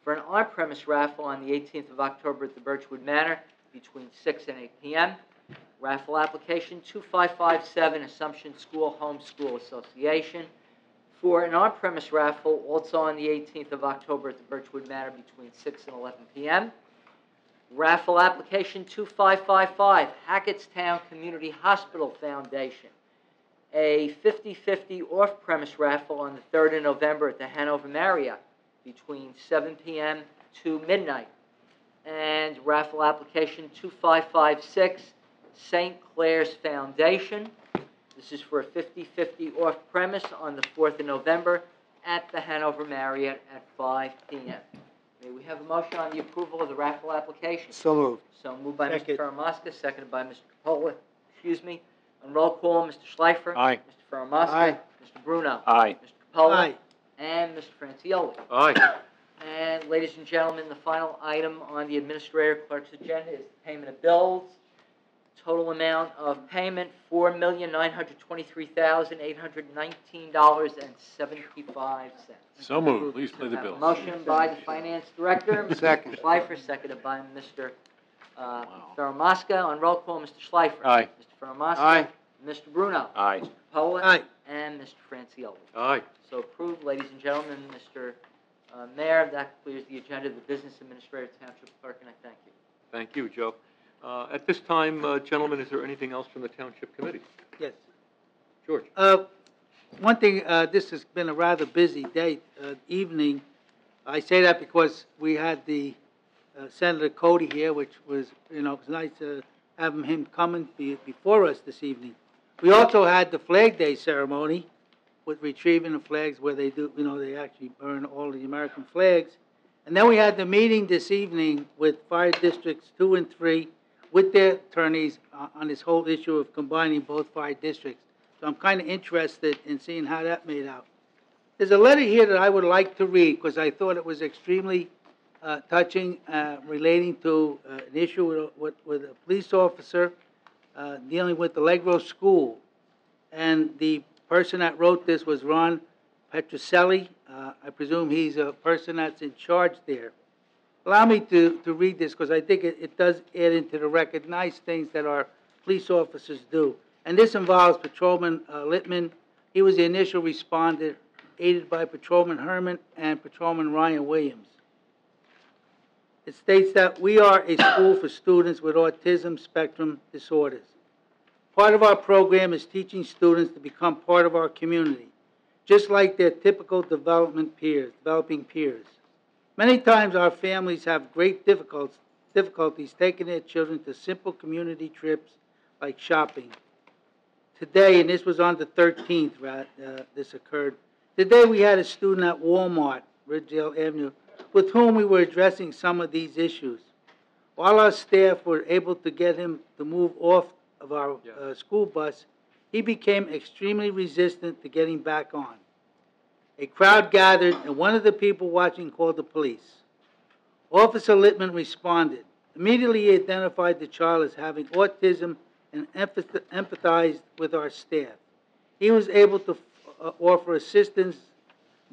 Speaker 4: for an on-premise raffle on the 18th of October at the Birchwood Manor between 6 and 8 p.m. Raffle application 2557, Assumption School Home School Association, for an on-premise raffle also on the 18th of October at the Birchwood Manor between 6 and 11 p.m. Raffle application 2555, Hackettstown Community Hospital Foundation, a 50-50 off-premise raffle on the 3rd of November at the Hanover Marriott between 7 p.m. to midnight. And raffle application 2556, St. Clair's Foundation. This is for a 50-50 off-premise on the 4th of November at the Hanover Marriott at 5 p.m. May we have a motion on the approval of the raffle application?
Speaker 7: So moved.
Speaker 4: So moved by
Speaker 10: Second.
Speaker 4: Mr. Faramaska, seconded by Mr. Capola. Excuse me. On roll call, Mr. Schleifer.
Speaker 15: Aye.
Speaker 4: Mr. Faramaska.
Speaker 7: Aye.
Speaker 4: Mr. Bruno.
Speaker 17: Aye.
Speaker 4: Mr. Capola.
Speaker 16: Aye.
Speaker 4: And Mr. Francioli.
Speaker 2: Aye.
Speaker 4: And ladies and gentlemen, the final item on the administrator clerk's agenda is the payment of bills. Total amount of payment, $4,923,819.75.
Speaker 15: So moved. Please play the
Speaker 4: Have a
Speaker 15: bills.
Speaker 4: Motion by the finance director, Mr.
Speaker 7: Second.
Speaker 4: Schleifer, seconded by Mr. Faramaska. On roll call, Mr. Schleifer.
Speaker 15: Aye.
Speaker 4: Mr. Faramaska.
Speaker 7: Aye.
Speaker 4: Mr. Bruno.
Speaker 17: Aye.
Speaker 4: Mr. Capola.
Speaker 16: Aye.
Speaker 4: And Mr. Francioli.
Speaker 2: Aye.
Speaker 4: So approved, ladies and gentlemen. Mr. Mayor, that clears the agenda of the business administrator, township clerk, and I thank you.
Speaker 2: Thank you, Joe. At this time, gentlemen, is there anything else from the Township Committee?
Speaker 16: Yes.
Speaker 2: George?
Speaker 16: One thing, this has been a rather busy day, evening. I say that because we had the Senator Cody here, which was, it was nice to have him coming before us this evening. We also had the Flag Day ceremony with retrieving the flags where they do, they actually burn all the American flags. And then we had the meeting this evening with Fire Districts 2 and 3 with their attorneys on this whole issue of combining both fire districts. So I'm kind of interested in seeing how that made out. There's a letter here that I would like to read because I thought it was extremely touching, relating to an issue with a police officer dealing with the Legro School. And the person that wrote this was Ron Petroselli. I presume he's a person that's in charge there. Allow me to read this because I think it does add into the record nice things that our police officers do. And this involves Patrolman Littman. He was the initial responder, aided by Patrolman Herman and Patrolman Ryan Williams. It states that we are a school for students with autism spectrum disorders. Part of our program is teaching students to become part of our community, just like their typical developing peers. Many times our families have great difficulties taking their children to simple community trips like shopping. Today, and this was on the 13th, this occurred, today we had a student at Walmart, Ridgedale Avenue, with whom we were addressing some of these issues. While our staff were able to get him to move off of our school bus, he became extremely resistant to getting back on. A crowd gathered, and one of the people watching called the police. Officer Littman responded. Immediately he identified the child as having autism and empathized with our staff. He was able to offer assistance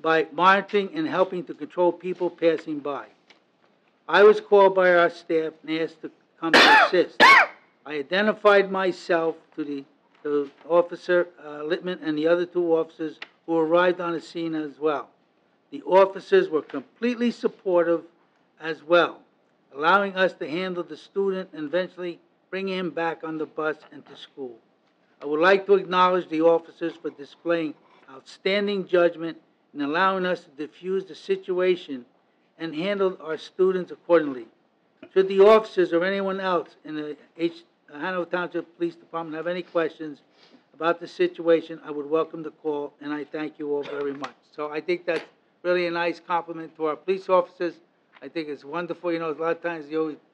Speaker 16: by monitoring and helping to control people passing by. I was called by our staff and asked to come to assist. I identified myself to the Officer Littman and the other two officers who arrived on the scene as well. The officers were completely supportive as well, allowing us to handle the student and eventually bring him back on the bus and to school. I would like to acknowledge the officers for displaying outstanding judgment in allowing us to defuse the situation and handle our students accordingly. Should the officers or anyone else in the Hanover Township Police Department have any questions about the situation, I would welcome the call, and I thank you all very much. So I think that's really a nice compliment to our police officers. I think it's wonderful. You know, a lot of times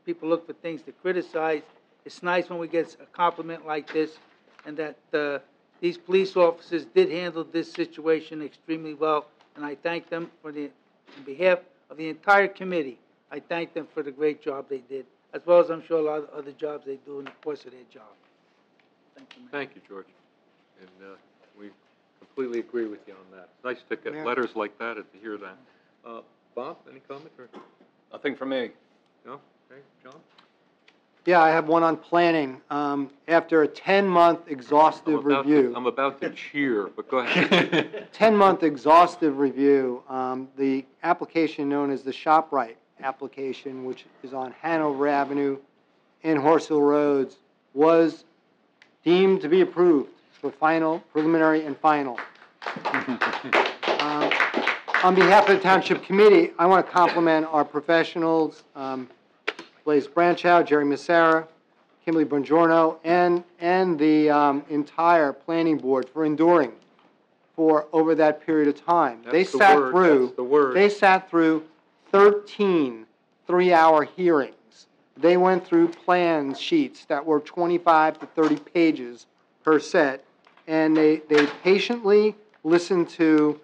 Speaker 16: people look for things to criticize. It's nice when we get a compliment like this, and that these police officers did handle this situation extremely well, and I thank them on behalf of the entire committee. I thank them for the great job they did, as well as I'm sure a lot of other jobs they do in the course of their job. Thank you,
Speaker 2: Thank you, George. And we completely agree with you on that. It's nice to get
Speaker 7: Yeah.
Speaker 2: letters like that and to hear that. Bob, any comment? Or?
Speaker 17: Nothing from me.
Speaker 2: No? Okay, John?
Speaker 7: Yeah, I have one on planning. After a 10-month exhaustive review.
Speaker 2: I'm about to cheer, but go ahead.
Speaker 7: 10-month exhaustive review, the application known as the ShopRite application, which is on Hanover Avenue and Horse Hill Roads, was deemed to be approved for final, preliminary, and final. On behalf of the Township Committee, I want to compliment our professionals, Blaise Branchow, Jerry Massara, Kimberly Bongiorno, and the entire planning board for enduring for over that period of time. They sat through 13 three-hour hearings. They went through plan sheets that were 25 to 30 pages per set, and they patiently listened to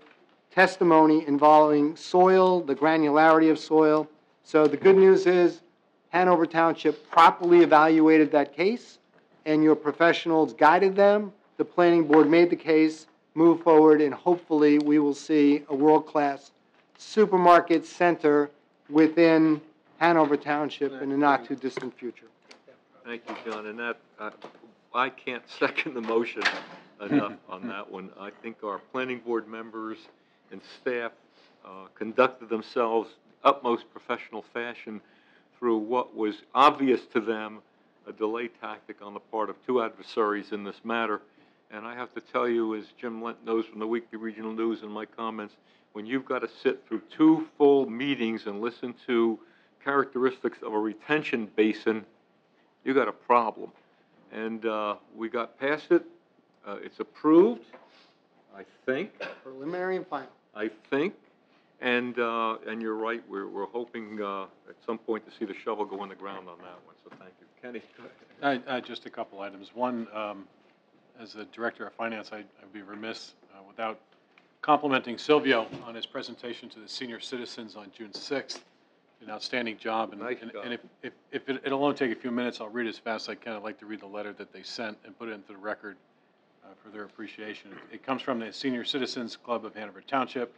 Speaker 7: testimony involving soil, the granularity of soil. So the good news is Hanover Township properly evaluated that case, and your professionals guided them. The planning board made the case, moved forward, and hopefully we will see a world-class supermarket center within Hanover Township in the not-too-distant future.
Speaker 2: Thank you, John. And that, I can't second the motion enough on that one. I think our planning board members and staff conducted themselves utmost professional fashion through what was obvious to them, a delay tactic on the part of two adversaries in this matter. And I have to tell you, as Jim Lent knows from the Weekly Regional News and my comments, when you've got to sit through 2 full meetings and listen to characteristics of a retention basin, you got a problem. And we got past it. It's approved, I think.
Speaker 7: Preliminary and final.
Speaker 2: I think. And you're right, we're hoping at some point to see the shovel go in the ground on that one, so thank you. Kenny, go ahead.
Speaker 15: Just a couple items. One, as the Director of Finance, I'd be remiss without complimenting Silvio on his presentation to the senior citizens on June 6th. An outstanding job. And,
Speaker 2: nice job.
Speaker 15: And if it'll only take a few minutes, I'll read as fast as I can. I'd like to read the letter that they sent and put it into the record for their appreciation. It comes from the Senior Citizens Club of Hanover Township.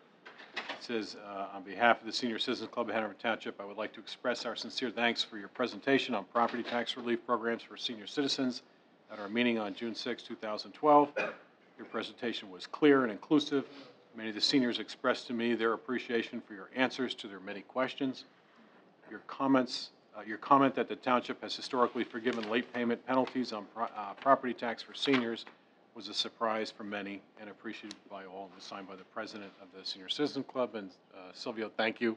Speaker 15: It says, on behalf of the Senior Citizens Club of Hanover Township, I would like to express our sincere thanks for your presentation on property tax relief programs for senior citizens at our meeting on June 6, 2012. Your presentation was clear and inclusive. Many of the seniors expressed to me their appreciation for your answers to their many questions. Your comment that the township has historically forgiven late payment penalties on property tax for seniors was a surprise for many and appreciated by all, and was signed by the president of the Senior Citizen Club. And Silvio, thank you.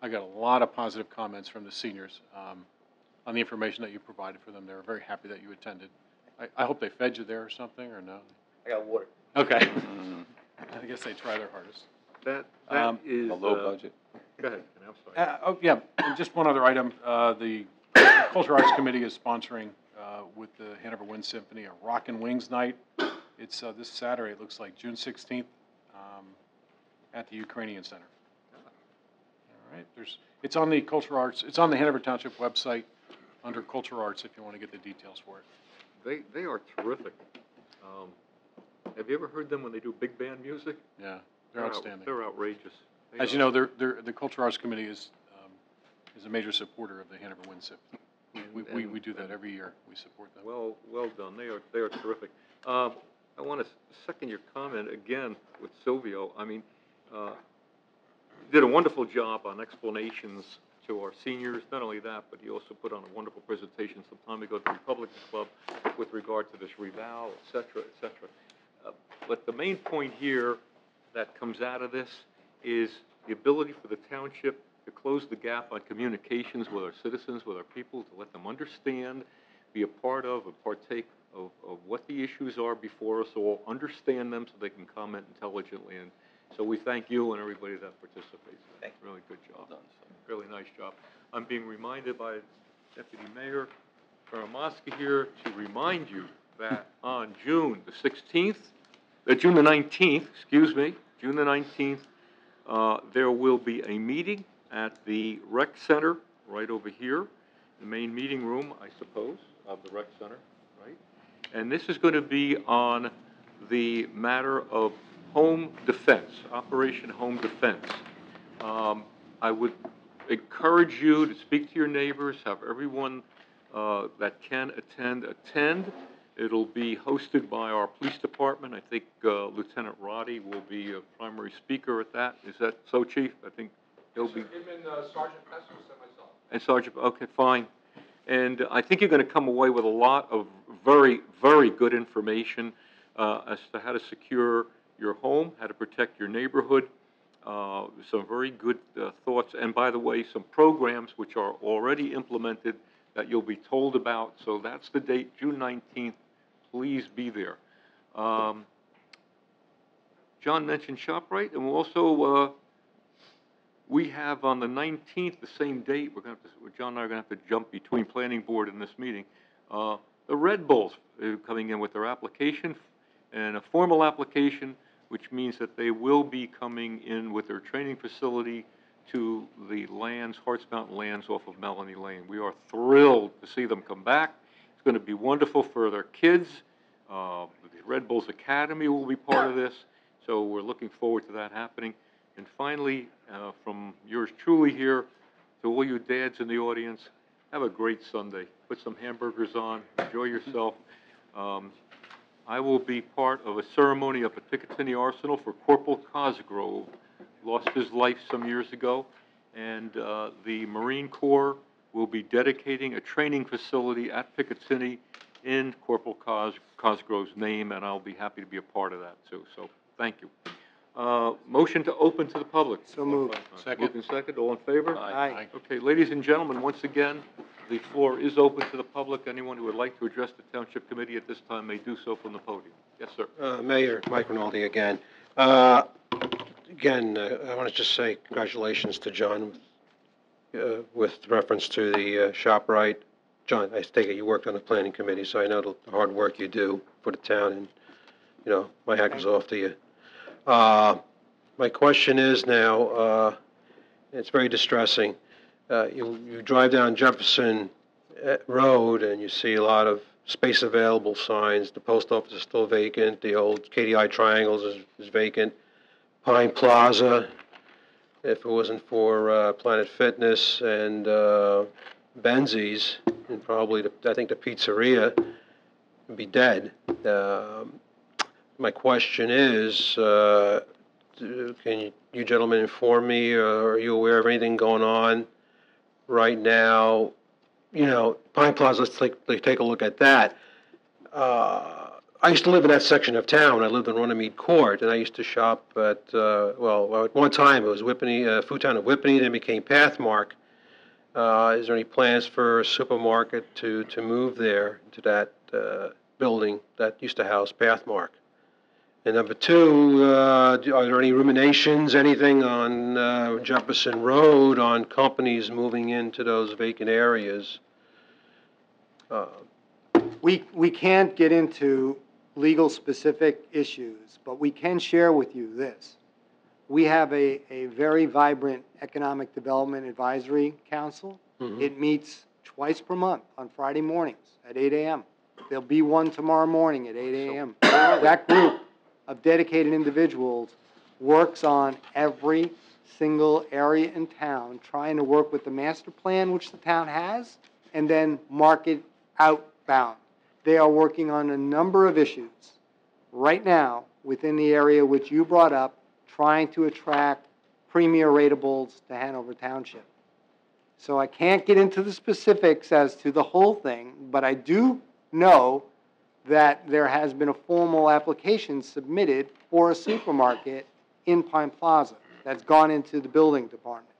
Speaker 15: I got a lot of positive comments from the seniors on the information that you provided for them. They were very happy that you attended. I hope they fed you there or something, or no?
Speaker 4: I got water.
Speaker 15: Okay. I guess they try their hardest.
Speaker 2: That is
Speaker 17: a low budget.
Speaker 2: Go ahead. I'm sorry.
Speaker 15: Yeah, and just one other item. The Cultural Arts Committee is sponsoring with the Hanover Wind Symphony a Rock and Wings night. It's this Saturday, it looks like, June 16th, at the Ukrainian Center. All right, it's on the Cultural Arts, it's on the Hanover Township website under Cultural Arts if you want to get the details for it.
Speaker 2: They are terrific. Have you ever heard them when they do big band music?
Speaker 15: Yeah, they're outstanding.
Speaker 2: They're outrageous.
Speaker 15: As you know, the Cultural Arts Committee is a major supporter of the Hanover Wind Symphony. We do that every year. We support them.
Speaker 2: Well done. They are terrific. I want to second your comment again with Silvio. I mean, did a wonderful job on explanations to our seniors. Not only that, but he also put on a wonderful presentation some time ago at the Republican Club with regard to this revow, et cetera, et cetera. But the main point here that comes out of this is the ability for the township to close the gap on communications with our citizens, with our people, to let them understand, be a part of, and partake of what the issues are before us all, understand them so they can comment intelligently. And so we thank you and everybody that participates. Really good job. Well done, really nice job. I'm being reminded by Deputy Mayor Karamoski here to remind you that on June the 19th, excuse me, June the 19th, there will be a meeting at the rec center right over here, the main meeting room, I suppose, of the rec center, right? And this is going to be on the matter of home defense, Operation Home Defense. I would encourage you to speak to your neighbors, have everyone that can attend. It'll be hosted by our police department. I think Lieutenant Roddy will be a primary speaker at that. Is that so, Chief? I think he'll be. Him and Sergeant Pestos and myself. And Sergeant, okay, fine. And I think you're going to come away with a lot of very, very good information as to how to secure your home, how to protect your neighborhood, some very good thoughts, and by the way, some programs which are already implemented that you'll be told about. So that's the date, June 19th. Please be there. John mentioned ShopRite, and we'll also, we have on the 19th, the same date, John and I are going to have to jump between planning board and this meeting. The Red Bulls are coming in with their application, and a formal application, which means that they will be coming in with their training facility to the lands, Harts Mountain lands off of Melanie Lane. We are thrilled to see them come back. It's going to be wonderful for their kids. The Red Bulls Academy will be part of this, so we're looking forward to that happening. And finally, from yours truly here, to all you dads in the audience, have a great Sunday. Put some hamburgers on, enjoy yourself. I will be part of a ceremony up at Picatinny Arsenal for Corporal Cosgrove. Lost his life some years ago, and the Marine Corps will be dedicating a training facility at Picatinny in Corporal Cosgrove's name, and I'll be happy to be a part of that too. So thank you. Motion to open to the public.
Speaker 7: So moved.
Speaker 15: Second.
Speaker 2: Moved and second. All in favor?
Speaker 7: Aye.
Speaker 2: Okay, ladies and gentlemen, once again, the floor is open to the public. Anyone who would like to address the Township Committee at this time may do so from the podium. Yes, sir.
Speaker 19: Mayor, Mike Rinaldi again. Again, I want to just say congratulations to John with reference to the ShopRite. John, I take it you worked on the planning committee, so I know the hard work you do for the town, and, you know, my hat goes off to you. My question is now, it's very distressing. You drive down Jefferson Road and you see a lot of space available signs. The post office is still vacant. The old KDI Triangles is vacant. Pine Plaza, if it wasn't for Planet Fitness and Benzies, and probably I think the pizzeria, would be dead. My question is, can you gentlemen inform me, or are you aware of anything going on right now? You know, Pine Plaza, let's take a look at that. I used to live in that section of town. I lived in Runnymede Court, and I used to shop at, well, at one time it was Whippany, Foodtown of Whippany, then became Pathmark. Is there any plans for a supermarket to move there, to that building that used to house Pathmark? And number two, are there any ruminations, anything on Jefferson Road on companies moving into those vacant areas?
Speaker 7: We can't get into legal specific issues, but we can share with you this. We have a very vibrant Economic Development Advisory Council. Mm-hmm. It meets twice per month on Friday mornings at 8 a.m. There'll be one tomorrow morning at 8 a.m. That group of dedicated individuals works on every single area in town, trying to work with the master plan which the town has, and then market outbound. They are working on a number of issues right now within the area which you brought up, trying to attract premier ratables to Hanover Township. So I can't get into the specifics as to the whole thing, but I do know that there has been a formal application submitted for a supermarket in Pine Plaza that's gone into the building department.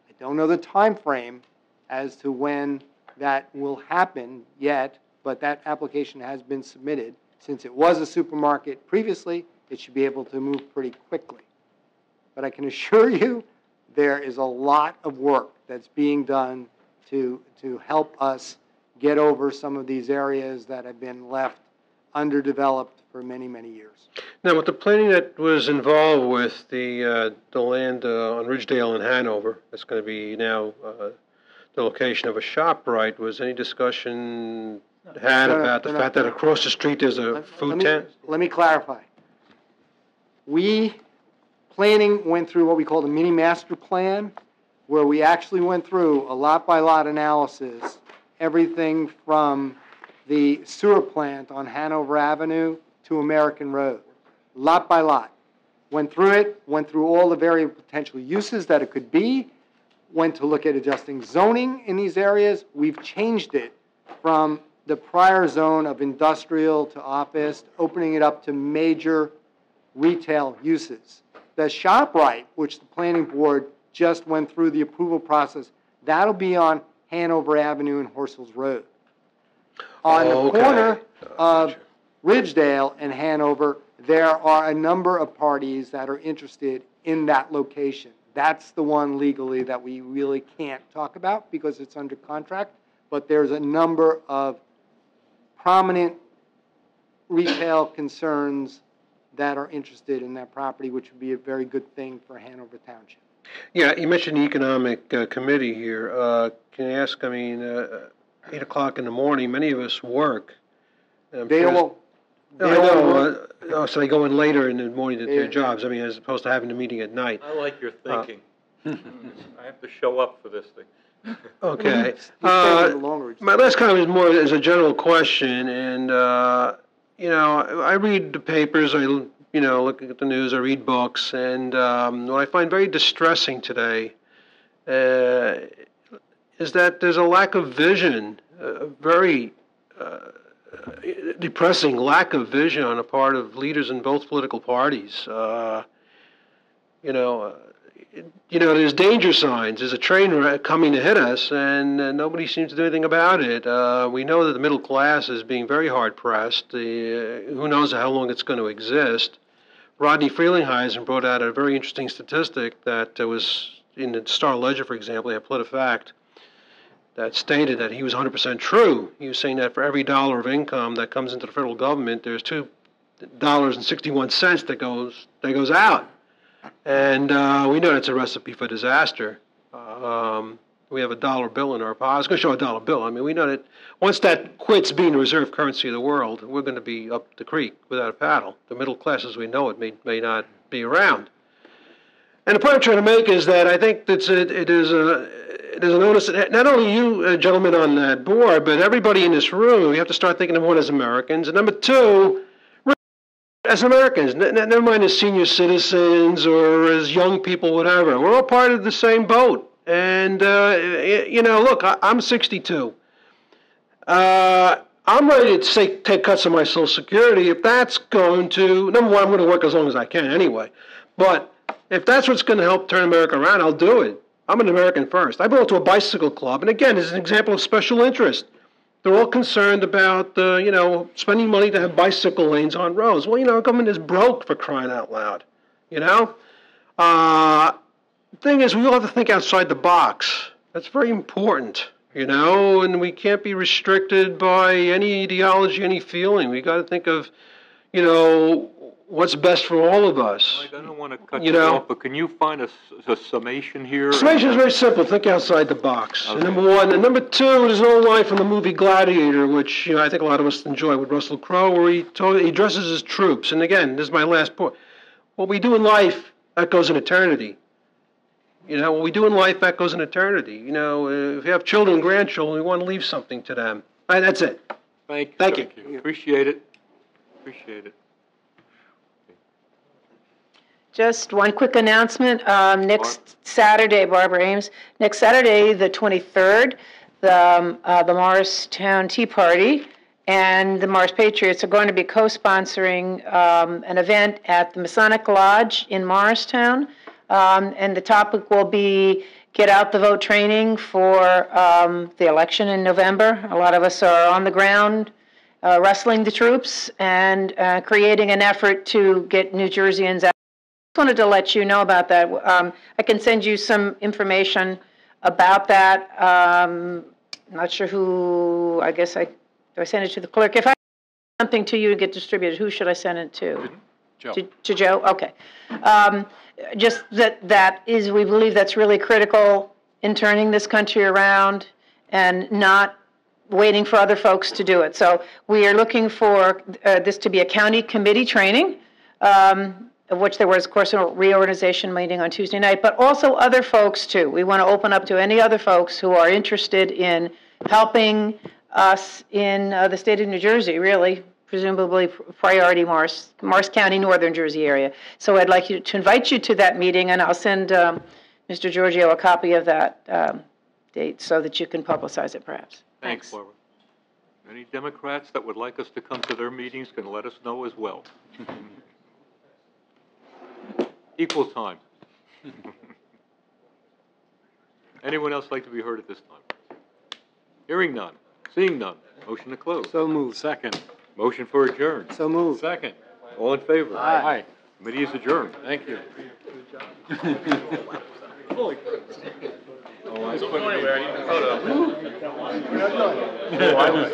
Speaker 7: I don't know the time frame as to when that will happen yet, but that application has been submitted. Since it was a supermarket previously, it should be able to move pretty quickly. But I can assure you, there is a lot of work that's being done to help us get over some of these areas that have been left underdeveloped for many, many years.
Speaker 19: Now, with the planning that was involved with the land on Ridgedale in Hanover, that's going to be now the location of a ShopRite, was any discussion had about the fact that across the street there's a food tent?
Speaker 7: Let me clarify. Planning went through what we call the mini master plan, where we actually went through a lot-by-lot analysis, everything from the sewer plant on Hanover Avenue to American Road, lot by lot. Went through it, went through all the various potential uses that it could be, went to look at adjusting zoning in these areas. We've changed it from the prior zone of industrial to office, opening it up to major retail uses. The ShopRite, which the planning board just went through the approval process, that'll be on Hanover Avenue and Horse Hills Road. On the corner of Ridgedale and Hanover, there are a number of parties that are interested in that location. That's the one legally that we really can't talk about because it's under contract, but there's a number of prominent retail concerns that are interested in that property, which would be a very good thing for Hanover Township.
Speaker 19: Yeah, you mentioned the economic committee here. Can I ask, 8 o'clock in the morning, many of us work. So they go in later in the morning to their jobs, as opposed to having the meeting at night.
Speaker 2: I like your thinking. I have to show up for this thing.
Speaker 19: Okay. My last comment is more as a general question, and I read the papers, I look at the news, I read books, and what I find very distressing today is that there's a lack of vision, a very depressing lack of vision on the part of leaders in both political parties. There's danger signs. There's a train coming to hit us, and nobody seems to do anything about it. We know that the middle class is being very hard pressed. Who knows how long it's going to exist? Rodney Frelinghuysen brought out a very interesting statistic that was in the Star Ledger, for example, they have PolitiFact, that stated that he was 100% true. He was saying that for every dollar of income that comes into the federal government, there's $2.61 that goes out. And we know that's a recipe for disaster. We have a dollar bill in our pocket. I was going to show a dollar bill. We know that once that quits being the reserve currency of the world, we're going to be up the creek without a paddle. The middle class as we know it may not be around. And the point I'm trying to make is that I think it is an onus, not only you gentlemen on that board, but everybody in this room. We have to start thinking of one as Americans. And number two, as Americans, never mind as senior citizens or as young people, whatever. We're all part of the same boat. And, look, I'm 62. I'm ready to take cuts on my Social Security if that's going to, number one, I'm going to work as long as I can anyway. But if that's what's going to help turn America around, I'll do it. I'm an American first. I belong to a bicycle club. And again, this is an example of special interest. They're all concerned about, spending money to have bicycle lanes on roads. Well, government is broke, for crying out loud, The thing is, we all have to think outside the box. That's very important, and we can't be restricted by any ideology, any feeling. We got to think of, what's best for all of us.
Speaker 2: Mike, I don't want to cut you off, but can you find a summation here?
Speaker 19: Summation is very simple. Think outside the box. Okay. Number one. And number two, there's an old line from the movie Gladiator, which I think a lot of us enjoy with Russell Crowe, where he addresses his troops. And again, this is my last point. What we do in life, that goes in eternity. What we do in life, that goes in eternity. If you have children and grandchildren, we want to leave something to them. All right, that's it.
Speaker 2: Thank you. Appreciate it.
Speaker 8: Just one quick announcement. Next Saturday, Barbara Ames, next Saturday, the 23rd, the Morristown Tea Party and the Morris Patriots are going to be co-sponsoring an event at the Masonic Lodge in Morristown. And the topic will be get out the vote training for the election in November. A lot of us are on the ground wrestling the troops and creating an effort to get New Jerseyans out. I just wanted to let you know about that. I can send you some information about that. Not sure who, I guess do I send it to the clerk? If I send something to you to get distributed, who should I send it to?
Speaker 15: Joe.
Speaker 8: To Joe? Okay. Just that is, we believe that's really critical in turning this country around and not waiting for other folks to do it. So we are looking for this to be a county committee training, of which there was, of course, a reorganization meeting on Tuesday night, but also other folks, too. We want to open up to any other folks who are interested in helping us in the state of New Jersey, really, presumably priority Morris County, Northern Jersey area. So I'd like to invite you to that meeting, and I'll send Mr. Giorgio a copy of that date so that you can publicize it, perhaps.
Speaker 2: Thanks, Barbara. Any Democrats that would like us to come to their meetings can let us know as well. Equal time. Anyone else like to be heard at this time? Hearing none, seeing none, motion to close.
Speaker 7: So moved.
Speaker 15: Second.
Speaker 2: Motion for adjourn.
Speaker 7: So moved.
Speaker 15: Second.
Speaker 2: All in favor?
Speaker 15: Aye.
Speaker 2: Committee is adjourned.
Speaker 15: Thank you.
Speaker 2: Holy
Speaker 15: Oh, I
Speaker 2: So
Speaker 15: couldn't
Speaker 2: anyway,
Speaker 15: be-
Speaker 2: I need a photo.
Speaker 7: We're not done.
Speaker 2: Oh, I was-